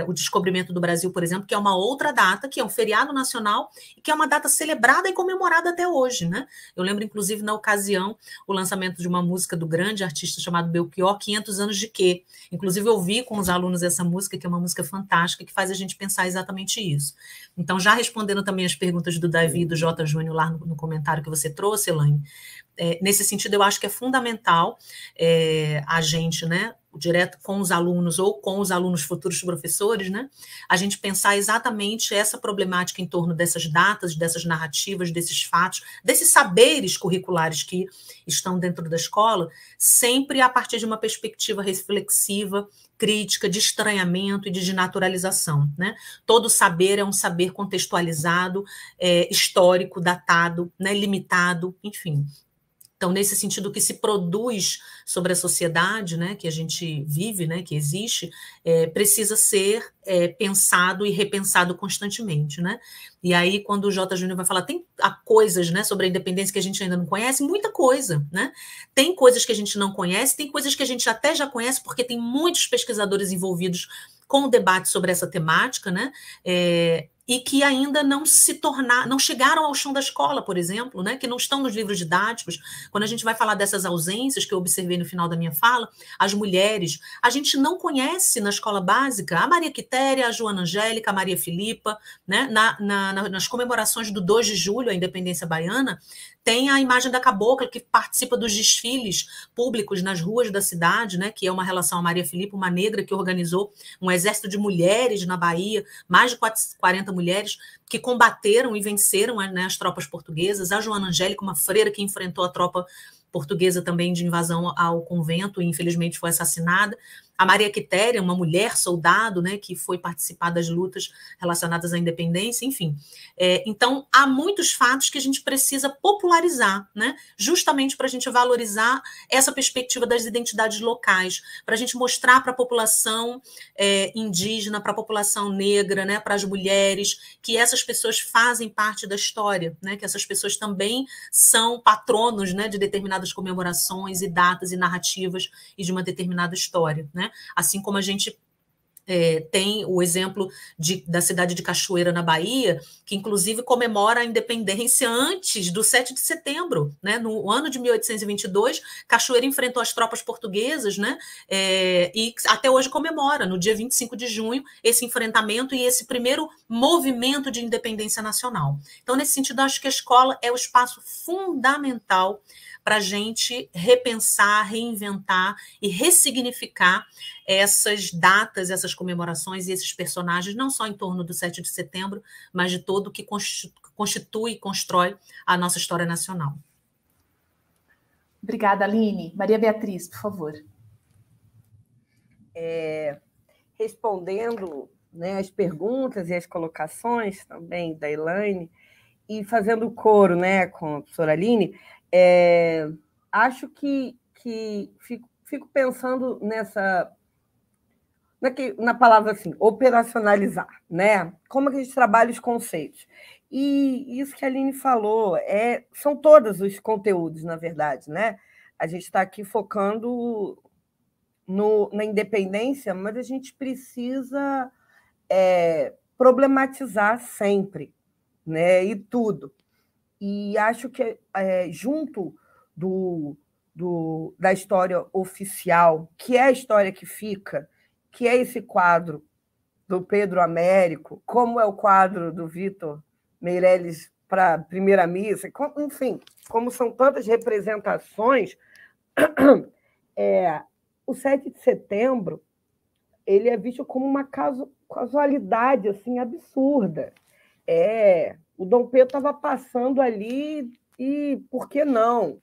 Speaker 3: o descobrimento do Brasil, por exemplo, que é uma outra data, que é um feriado nacional e que é uma data celebrada e comemorada até hoje, né? Eu lembro, inclusive, na ocasião, o lançamento de uma música do grande artista chamado Belchior, 500 anos de quê? Inclusive, eu ouvi com os alunos essa música, que é uma música fantástica, que faz a gente pensar exatamente isso. Então, já respondendo também as perguntas do Davi e do J. Júnior lá no comentário que você trouxe, Elaine, nesse sentido, eu acho que é fundamental a gente, né, direto com os alunos ou com os alunos futuros professores, né, a gente pensar exatamente essa problemática em torno dessas datas, dessas narrativas, desses fatos, desses saberes curriculares que estão dentro da escola, sempre a partir de uma perspectiva reflexiva, crítica, de estranhamento e de naturalização, né? Todo saber é um saber contextualizado, histórico, datado, né, limitado, enfim. Então, nesse sentido, o que se produz sobre a sociedade, né, que a gente vive, né, que existe, precisa ser pensado e repensado constantemente, né? E aí, quando o J. Júnior vai falar, tem coisas, né, sobre a independência que a gente ainda não conhece, muita coisa, né? Tem coisas que a gente não conhece, tem coisas que a gente até já conhece, porque tem muitos pesquisadores envolvidos com o debate sobre essa temática, né? E que ainda não chegaram ao chão da escola, por exemplo, né, que não estão nos livros didáticos. Quando a gente vai falar dessas ausências que eu observei no final da minha fala, as mulheres, a gente não conhece na escola básica a Maria Quitéria, a Joana Angélica, a Maria Filipa, né, nas comemorações do 2 de julho, a independência baiana, tem a imagem da cabocla que participa dos desfiles públicos nas ruas da cidade, né, que é uma relação a Maria Filipa, uma negra que organizou um exército de mulheres na Bahia, mais de 40 mulheres que combateram e venceram, né, as tropas portuguesas. A Joana Angélica, uma freira que enfrentou a tropa portuguesa também de invasão ao convento e infelizmente foi assassinada. A Maria Quitéria, uma mulher soldado, né, que foi participar das lutas relacionadas à independência, enfim. Então, há muitos fatos que a gente precisa popularizar, né, justamente para a gente valorizar essa perspectiva das identidades locais, para a gente mostrar para a população indígena, para a população negra, né, para as mulheres, que essas pessoas fazem parte da história, né, que essas pessoas também são patronos, né, de determinadas comemorações e datas e narrativas e de uma determinada história, né? Assim como a gente tem o exemplo da cidade de Cachoeira, na Bahia, que inclusive comemora a independência antes do 7 de setembro. Né? No ano de 1822, Cachoeira enfrentou as tropas portuguesas, né? E até hoje comemora, no dia 25 de junho, esse enfrentamento e esse primeiro movimento de independência nacional. Então, nesse sentido, acho que a escola é o espaço fundamental para a gente repensar, reinventar e ressignificar essas datas, essas comemorações e esses personagens, não só em torno do 7 de setembro, mas de todo o que constitui e constrói a nossa história nacional.
Speaker 2: Obrigada, Aline. Maria Beatriz, por favor.
Speaker 4: Respondendo, né, as perguntas e as colocações também da Elaine, e fazendo coro, né, com a professora Aline, acho que fico pensando na palavra assim, operacionalizar, né? Como que a gente trabalha os conceitos. E isso que a Aline falou, são todos os conteúdos, na verdade, né? A gente está aqui focando na independência, mas a gente precisa problematizar sempre, né? E tudo. E acho que junto da história oficial, que é a história que fica, que é esse quadro do Pedro Américo, como é o quadro do Vitor Meirelles para primeira missa, enfim, como são tantas representações, o 7 de setembro ele é visto como uma casualidade assim, absurda. O Dom Pedro estava passando ali e por que não?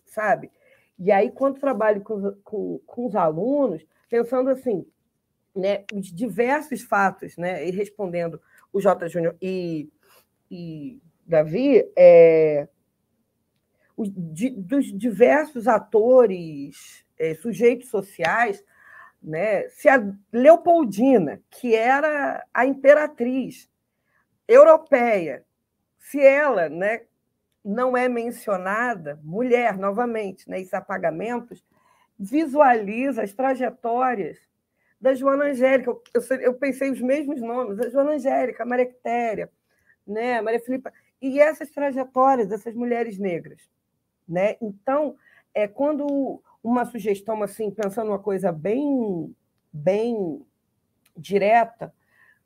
Speaker 4: Sabe? E aí, quando trabalho com os alunos, pensando assim, né, os diversos fatos, né, e respondendo o J. Júnior e Davi, dos diversos atores, sujeitos sociais, né, se a Leopoldina, que era a imperatriz europeia, se ela, né, não é mencionada, mulher, novamente, né, esses apagamentos, visualiza as trajetórias da Joana Angélica. Eu pensei os mesmos nomes, a Joana Angélica, a Maria Quitéria, né, a Maria Filipa, e essas trajetórias dessas mulheres negras. Né? Então, quando uma sugestão, assim, pensando uma coisa bem direta,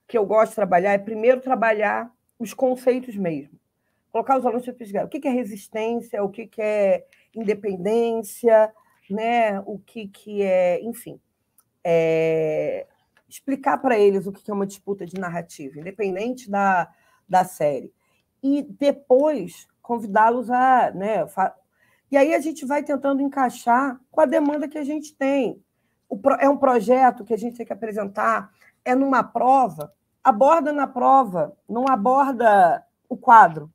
Speaker 4: que eu gosto de trabalhar, é primeiro trabalhar os conceitos mesmo. Colocar os alunos para pesquisar o que é resistência, o que é independência, né? O que é, enfim, explicar para eles o que é uma disputa de narrativa, independente da série. E depois convidá-los a... Né, e aí a gente vai tentando encaixar com a demanda que a gente tem. É um projeto que a gente tem que apresentar, é numa prova, aborda na prova, não aborda o quadro.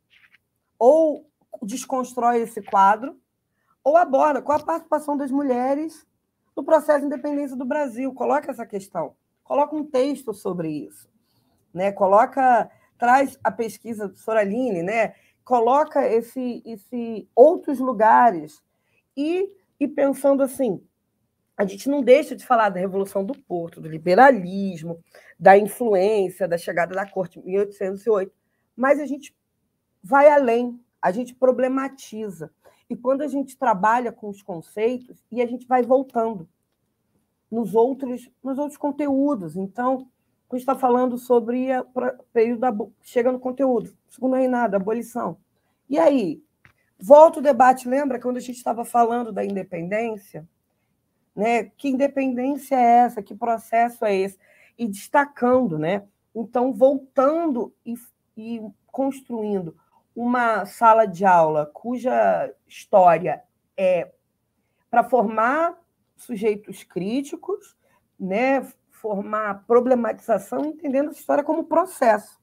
Speaker 4: Ou desconstrói esse quadro, ou aborda com a participação das mulheres no processo de independência do Brasil. Coloca essa questão, coloca um texto sobre isso, né? Traz a pesquisa do Soraline, né? Coloca esse outros lugares e pensando assim, a gente não deixa de falar da Revolução do Porto, do liberalismo, da influência, da chegada da corte em 1808, mas a gente vai além, a gente problematiza. E quando a gente trabalha com os conceitos, e a gente vai voltando nos outros conteúdos. Então, quando a gente está falando sobre o período chega no conteúdo, segundo reinado, abolição. E aí, volta o debate, lembra quando a gente estava falando da independência? Né? Que independência é essa? Que processo é esse? E destacando, né? Então, voltando e construindo uma sala de aula cuja história é para formar sujeitos críticos, né? Formar problematização, entendendo a história como processo.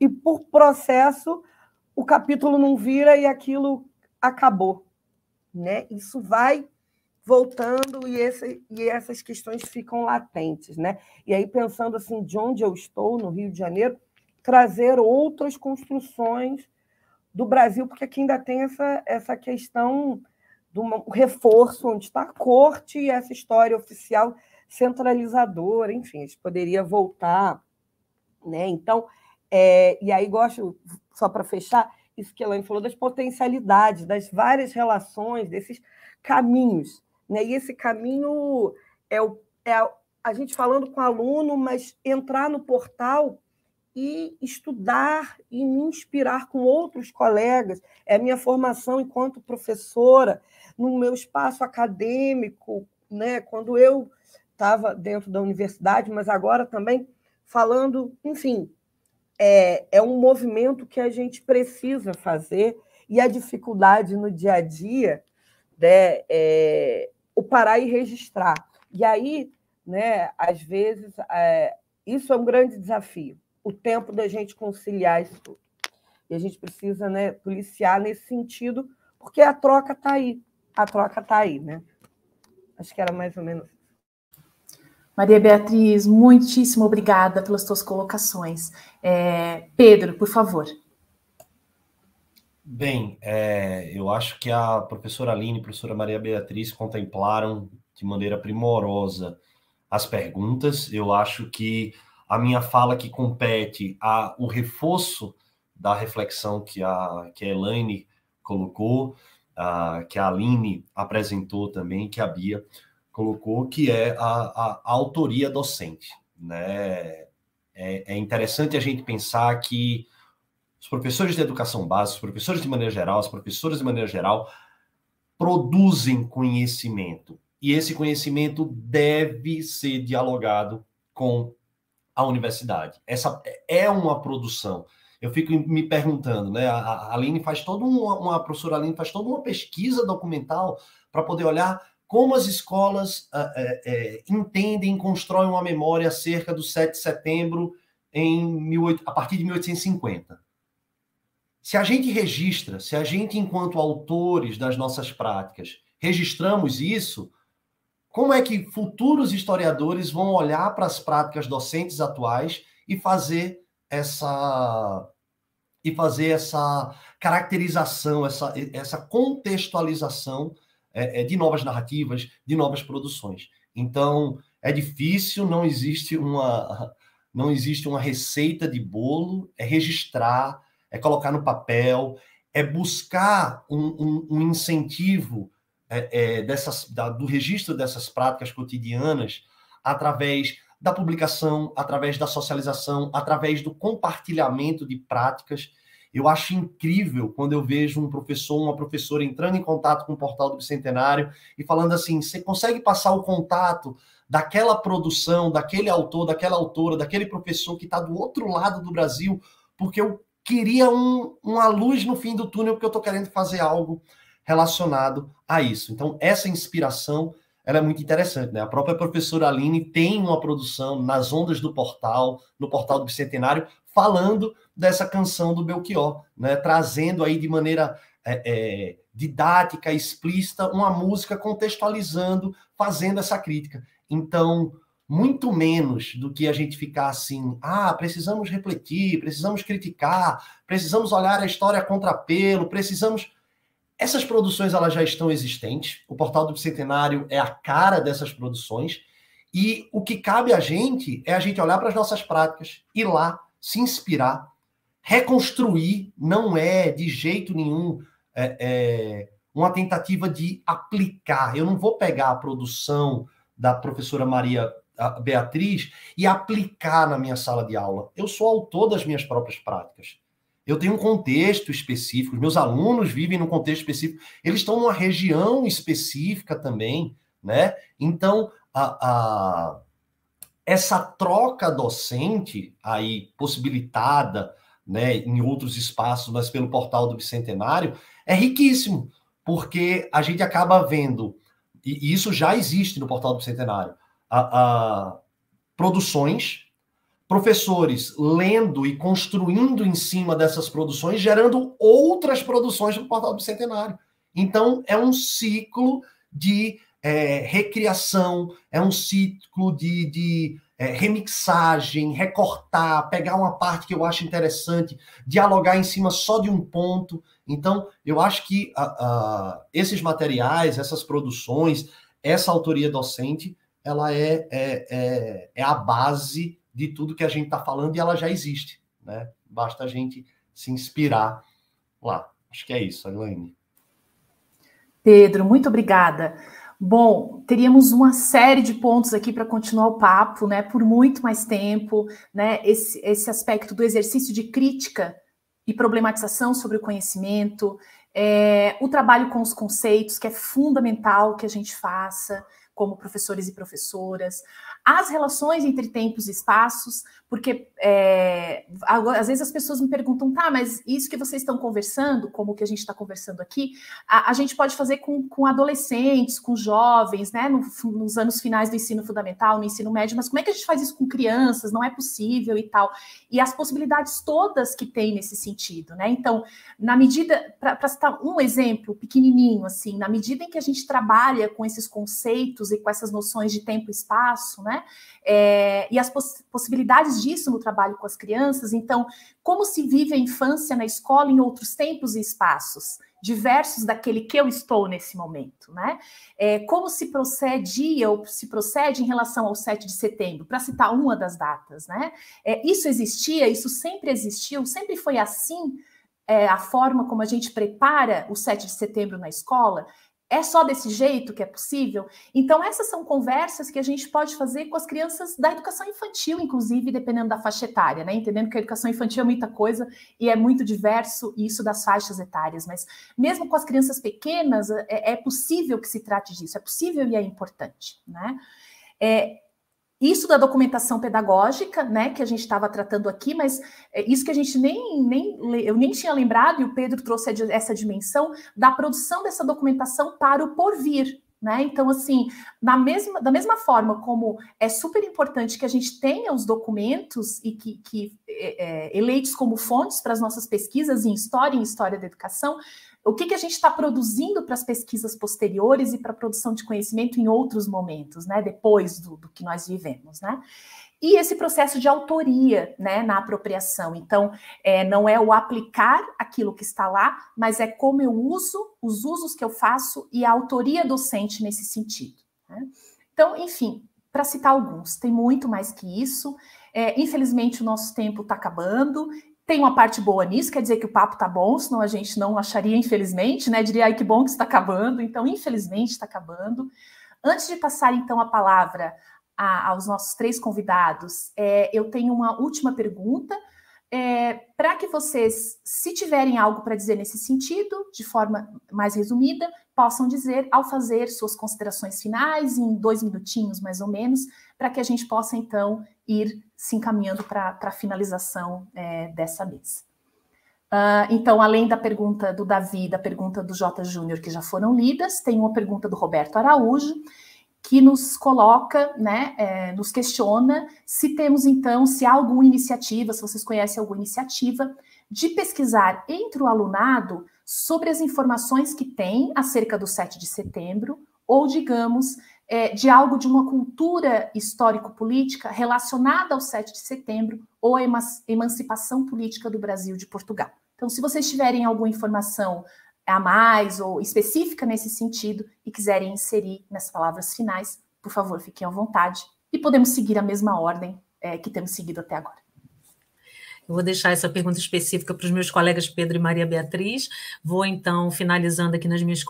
Speaker 4: E, por processo, o capítulo não vira e aquilo acabou. Né? Isso vai voltando e essas questões ficam latentes. Né? E aí, pensando assim, de onde eu estou, no Rio de Janeiro, trazer outras construções do Brasil, porque aqui ainda tem essa questão do reforço, onde está a corte e essa história oficial centralizadora, enfim, a gente poderia voltar. Né? Então, e aí gosto, só para fechar, isso que a Elaine falou, das potencialidades, das várias relações, desses caminhos. Né? E esse caminho é a gente falando com o aluno, mas entrar no portal e estudar e me inspirar com outros colegas. É a minha formação enquanto professora, no meu espaço acadêmico, né? Quando eu estava dentro da universidade, mas agora também falando, enfim, é um movimento que a gente precisa fazer e a dificuldade no dia a dia, né, o parar e registrar. E aí, né, às vezes, isso é um grande desafio, o tempo da gente conciliar isso tudo. E a gente precisa, né, policiar nesse sentido, porque a troca está aí, né? Acho que era mais ou menos.
Speaker 2: Maria Beatriz, muitíssimo obrigada pelas tuas colocações. Pedro, por favor.
Speaker 5: Bem, eu acho que a professora Aline e a professora Maria Beatriz contemplaram de maneira primorosa as perguntas. Eu acho que a minha fala que compete o reforço da reflexão que a Elaine colocou, que a Aline apresentou também, que a Bia colocou, que é a autoria docente. Né? É interessante a gente pensar que os professores de educação básica, os professores de maneira geral, as professoras de maneira geral, produzem conhecimento. E esse conhecimento deve ser dialogado com a universidade. Essa é uma produção. Eu fico me perguntando, né? A Aline faz toda a professora Aline faz toda uma pesquisa documental para poder olhar como as escolas entendem, constroem uma memória acerca do 7 de setembro a partir de 1850. Se a gente registra, se a gente, enquanto autores das nossas práticas, registramos isso, como é que futuros historiadores vão olhar para as práticas docentes atuais e fazer essa caracterização, essa contextualização de novas narrativas, de novas produções? Então, é difícil, não existe uma receita de bolo, é registrar, é colocar no papel, é buscar um incentivo do registro dessas práticas cotidianas através da publicação, através da socialização, através do compartilhamento de práticas. Eu acho incrível quando eu vejo um professor, uma professora entrando em contato com o Portal do Bicentenário e falando assim: você consegue passar o contato daquela produção, daquele autor, daquela autora, daquele professor que está do outro lado do Brasil, porque eu queria uma luz no fim do túnel, porque eu estou querendo fazer algo relacionado a isso. Então, essa inspiração, ela é muito interessante, né? A própria professora Aline tem uma produção nas ondas do portal, no Portal do Bicentenário, falando dessa canção do Belchior, né? Trazendo aí de maneira didática, explícita, uma música, contextualizando, fazendo essa crítica. Então, muito menos do que a gente ficar assim, precisamos refletir, precisamos criticar, precisamos olhar a história a contrapelo, Essas produções, elas já estão existentes, o Portal do Bicentenário é a cara dessas produções, e o que cabe a gente é a gente olhar para as nossas práticas, ir lá, se inspirar, reconstruir. Não é de jeito nenhum uma tentativa de aplicar. Eu não vou pegar a produção da professora Maria Beatriz e aplicar na minha sala de aula. Eu sou autor das minhas próprias práticas. Eu tenho um contexto específico, meus alunos vivem num contexto específico, eles estão numa região específica também, né? Então, essa troca docente aí possibilitada, né, em outros espaços, mas pelo Portal do Bicentenário, é riquíssimo, porque a gente acaba vendo, e isso já existe no Portal do Bicentenário, produções, professores lendo e construindo em cima dessas produções, gerando outras produções no Portal do Bicentenário. Então, é um ciclo de recriação, é um ciclo de remixagem, recortar, pegar uma parte que eu acho interessante, dialogar em cima só de um ponto. Então, eu acho que esses materiais, essas produções, essa autoria docente, ela é a base de tudo que a gente está falando, e ela já existe, né? Basta a gente se inspirar lá. Acho que é isso, Elaine.
Speaker 2: Pedro, muito obrigada. Bom, teríamos uma série de pontos aqui para continuar o papo, né? Por muito mais tempo, né? Esse aspecto do exercício de crítica e problematização sobre o conhecimento, o trabalho com os conceitos, que é fundamental que a gente faça como professores e professoras, as relações entre tempos e espaços, porque às vezes as pessoas me perguntam, mas isso que vocês estão conversando, como que a gente está conversando aqui, a gente pode fazer com adolescentes, com jovens, né, nos anos finais do ensino fundamental, no ensino médio, mas como é que a gente faz isso com crianças? Não é possível e tal. E as possibilidades todas que tem nesse sentido, né? Então, na medida, para citar um exemplo pequenininho, assim, na medida em que a gente trabalha com esses conceitos e com essas noções de tempo e espaço, né? E as possibilidades disso no trabalho com as crianças. Então, como se vive a infância na escola em outros tempos e espaços, diversos daquele que eu estou nesse momento, né? Como se procedia ou se procede em relação ao 7 de setembro, para citar uma das datas, né? Isso existia, isso sempre existiu, sempre foi assim, a forma como a gente prepara o 7 de setembro na escola. É só desse jeito que é possível? Então, essas são conversas que a gente pode fazer com as crianças da educação infantil, inclusive, dependendo da faixa etária, né? Entendendo que a educação infantil é muita coisa e é muito diverso isso das faixas etárias, mas mesmo com as crianças pequenas, é possível que se trate disso, é possível e é importante, né? Isso da documentação pedagógica, né, que a gente estava tratando aqui, mas isso que a gente eu nem tinha lembrado, e o Pedro trouxe essa dimensão da produção dessa documentação para o porvir, né? Então, assim, da mesma forma como é super importante que a gente tenha os documentos e eleitos como fontes para as nossas pesquisas em história da educação, o que a gente está produzindo para as pesquisas posteriores e para a produção de conhecimento em outros momentos, né, depois do que nós vivemos, né? E esse processo de autoria, né, na apropriação. Então, não é o aplicar aquilo que está lá, mas é como eu uso, os usos que eu faço e a autoria docente nesse sentido, né? Então, enfim, para citar alguns, tem muito mais que isso. Infelizmente, o nosso tempo está acabando. Tem uma parte boa nisso, quer dizer que o papo tá bom, senão a gente não acharia, infelizmente, né? Diria, ai, que bom que está acabando. Então, infelizmente, está acabando. Antes de passar, então, a palavra aos nossos 3 convidados, eu tenho uma última pergunta, para que vocês, se tiverem algo para dizer nesse sentido, de forma mais resumida, possam dizer ao fazer suas considerações finais, em 2 minutinhos, mais ou menos, para que a gente possa, então, ir se encaminhando para a finalização dessa mesa. Então, além da pergunta do Davi, da pergunta do J. Júnior, que já foram lidas, tem uma pergunta do Roberto Araújo, que nos coloca, né, nos questiona se temos, então, se há alguma iniciativa, se vocês conhecem alguma iniciativa, de pesquisar entre o alunado sobre as informações que tem acerca do 7 de setembro, ou, digamos, de algo de uma cultura histórico-política relacionada ao 7 de setembro ou à emancipação política do Brasil de Portugal. Então, se vocês tiverem alguma informação a mais ou específica nesse sentido e quiserem inserir nas palavras finais, por favor, fiquem à vontade e podemos seguir a mesma ordem que temos seguido até agora.
Speaker 3: Eu vou deixar essa pergunta específica para os meus colegas Pedro e Maria Beatriz. Vou, então, finalizando aqui nas minhas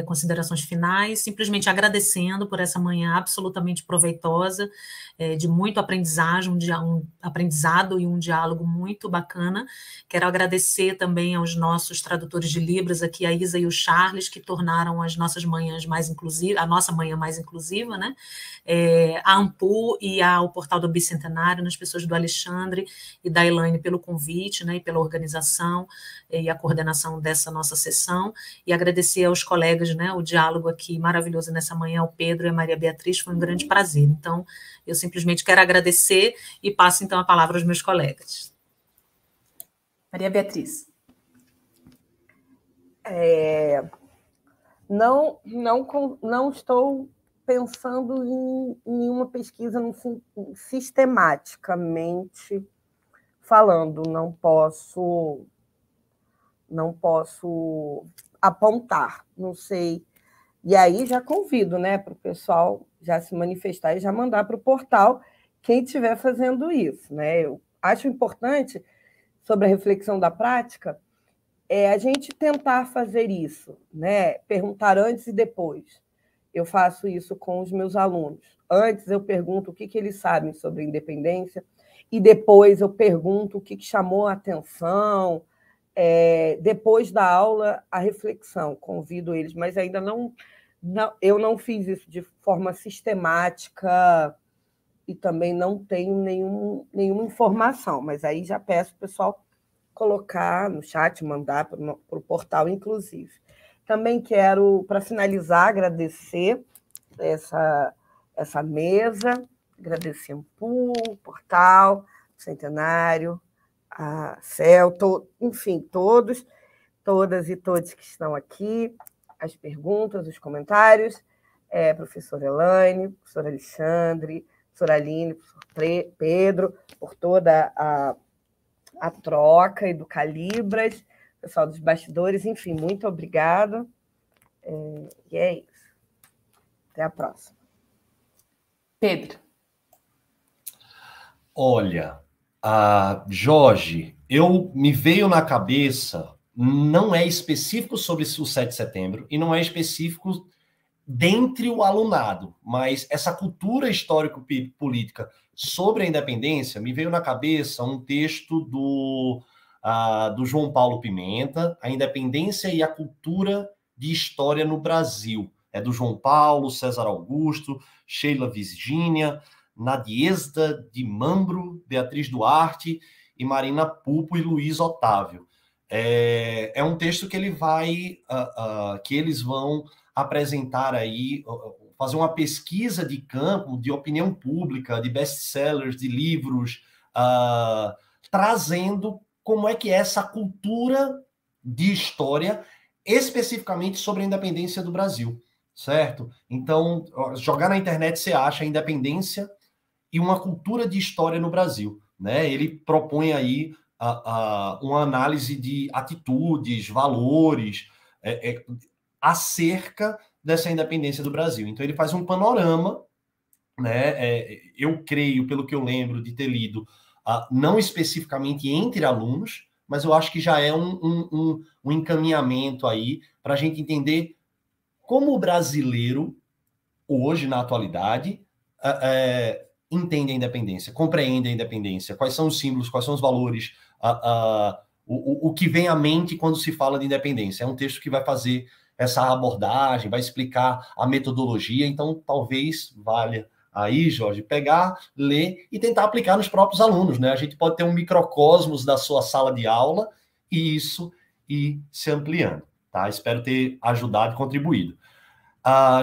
Speaker 3: considerações finais, simplesmente agradecendo por essa manhã absolutamente proveitosa, de muito aprendizado e um diálogo muito bacana. Quero agradecer também aos nossos tradutores de Libras aqui, a Isa e o Charles, que tornaram as nossas manhãs mais inclusivas, a nossa manhã mais inclusiva, né? A AMPU e ao Portal do Bicentenário, nas pessoas do Alexandre e da Elaine, pelo convite, né, e pela organização e a coordenação dessa nossa sessão, e agradecer aos colegas, né, o diálogo aqui maravilhoso nessa manhã, ao Pedro e a Maria Beatriz, foi um grande prazer. Então, eu simplesmente quero agradecer e passo, então, a palavra aos meus colegas.
Speaker 2: Maria Beatriz.
Speaker 4: Não estou pensando em nenhuma pesquisa sistematicamente falando, não posso apontar, não sei. E aí já convido, né, para o pessoal já se manifestar e já mandar para o portal quem estiver fazendo isso, né? Eu acho importante, sobre a reflexão da prática, a gente tentar fazer isso, né? Perguntar antes e depois. Eu faço isso com os meus alunos. Antes eu pergunto o que eles sabem sobre a independência, e depois eu pergunto o que chamou a atenção, depois da aula, a reflexão, convido eles, mas ainda eu não fiz isso de forma sistemática e também não tenho nenhuma informação, mas aí já peço para o pessoal colocar no chat, mandar para o portal, inclusive. Também quero, para finalizar, agradecer essa mesa, agradecer a AMPU, o portal, o Centenário, a CEL, enfim, todas e todos que estão aqui, as perguntas, os comentários, professora Elaine, professor Alexandre, professora Aline, professor Pedro, por toda a troca e do Calibras, pessoal dos bastidores, enfim, muito obrigada. E é isso. Até a próxima.
Speaker 2: Pedro.
Speaker 5: Olha, Jorge, me veio na cabeça não é específico sobre o 7 de setembro e não é específico dentre o alunado, mas essa cultura histórico-política sobre a independência, me veio na cabeça um texto do João Paulo Pimenta, A Independência e a Cultura de História no Brasil. É do João Paulo, César Augusto, Sheila Virgínia, Nadiezda de Mambro, Beatriz Duarte e Marina Pupo e Luiz Otávio. É um texto que que eles vão apresentar aí, fazer uma pesquisa de campo, de opinião pública, de best-sellers, de livros, trazendo como é que é essa cultura de história, especificamente sobre a independência do Brasil, certo? Então, jogar na internet você acha a independência e uma cultura de história no Brasil, né? Ele propõe aí uma análise de atitudes, valores, acerca dessa independência do Brasil. Então, ele faz um panorama, né? Eu creio, pelo que eu lembro de ter lido, não especificamente entre alunos, mas eu acho que já é um encaminhamento aí para a gente entender como o brasileiro, hoje, na atualidade, entende a independência, compreende a independência, quais são os símbolos, quais são os valores, o que vem à mente quando se fala de independência. É um texto que vai fazer essa abordagem, vai explicar a metodologia, então talvez valha aí, Jorge, pegar, ler e tentar aplicar nos próprios alunos, né? A gente pode ter um microcosmos da sua sala de aula e isso ir se ampliando, tá? Espero ter ajudado e contribuído.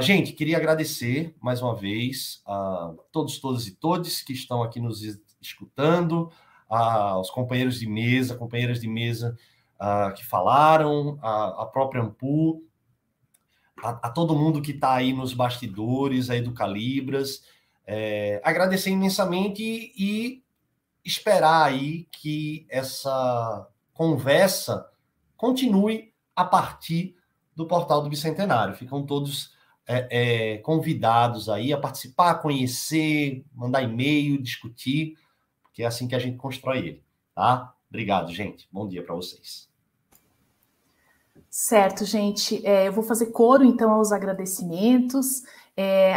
Speaker 5: Gente, queria agradecer mais uma vez a todos, todas e todes que estão aqui nos escutando, aos companheiros de mesa, companheiras de mesa que falaram, a própria Ampu, a todo mundo que está aí nos bastidores aí do Calibras, agradecer imensamente e esperar aí que essa conversa continue a partir do Portal do Bicentenário. Ficam todos convidados aí a participar, a conhecer, mandar e-mail, discutir, porque é assim que a gente constrói ele, tá? Obrigado, gente. Bom dia para vocês.
Speaker 2: Certo, gente. Eu vou fazer coro, então, aos agradecimentos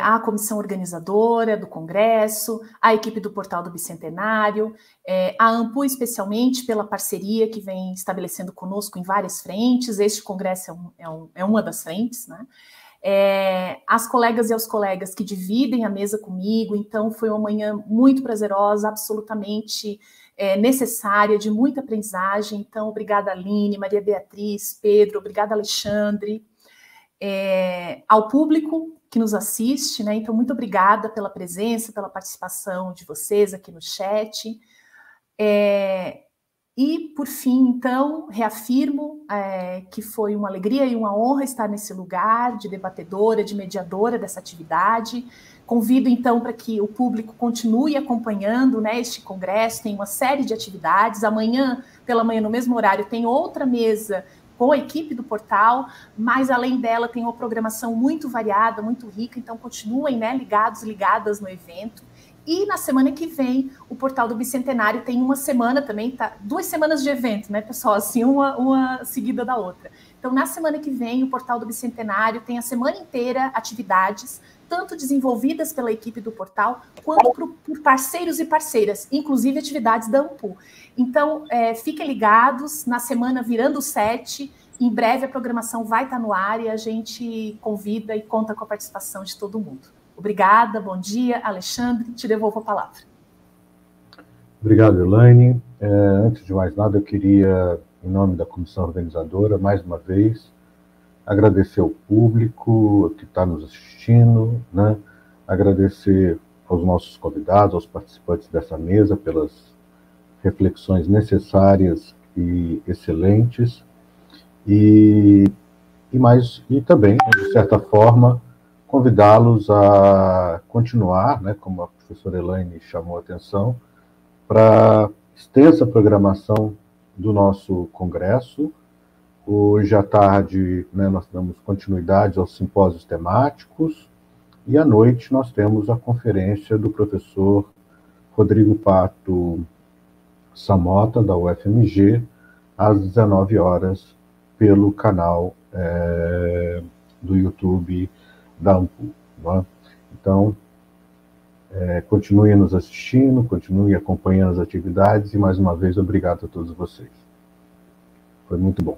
Speaker 2: à comissão organizadora do Congresso, à equipe do Portal do Bicentenário, à Ampu, especialmente, pela parceria que vem estabelecendo conosco em várias frentes. Este Congresso é uma das frentes, né? Às colegas e aos colegas que dividem a mesa comigo, então foi uma manhã muito prazerosa, absolutamente necessária, de muita aprendizagem. Então, obrigada, Aline, Maria Beatriz, Pedro, obrigada, Alexandre, ao público que nos assiste, né? Então, muito obrigada pela presença, pela participação de vocês aqui no chat. E, por fim, então, reafirmo que foi uma alegria e uma honra estar nesse lugar de debatedora, de mediadora dessa atividade. Convido, então, para que o público continue acompanhando, né, este congresso. Tem uma série de atividades. Amanhã, pela manhã, no mesmo horário, tem outra mesa com a equipe do portal, mas, além dela, tem uma programação muito variada, muito rica. Então, continuem, né, ligadas no evento. E na semana que vem, o Portal do Bicentenário tem uma semana também, tá? 2 semanas de evento, né, pessoal? Assim, uma seguida da outra. Então, na semana que vem, o Portal do Bicentenário tem a semana inteira atividades, tanto desenvolvidas pela equipe do portal, quanto por parceiros e parceiras, inclusive atividades da Ampu. Então, fiquem ligados, na semana virando o 7, em breve a programação vai estar no ar e a gente convida e conta com a participação de todo mundo. Obrigada, bom dia. Alexandre, te devolvo a palavra.
Speaker 1: Obrigado, Elaine. Antes de mais nada, eu queria, em nome da comissão organizadora, mais uma vez, agradecer ao público que está nos assistindo, né? Agradecer aos nossos convidados, aos participantes dessa mesa, pelas reflexões necessárias e excelentes, e também, de certa forma, convidá-los a continuar, né, como a professora Elaine chamou a atenção, para a extensa programação do nosso congresso. Hoje à tarde, né, nós damos continuidade aos simpósios temáticos, e à noite nós temos a conferência do professor Rodrigo Pato Samota, da UFMG, às 19 horas, pelo canal do YouTube da Ampul. Né? Então, continue nos assistindo, continue acompanhando as atividades e, mais uma vez, obrigado a todos vocês. Foi muito bom.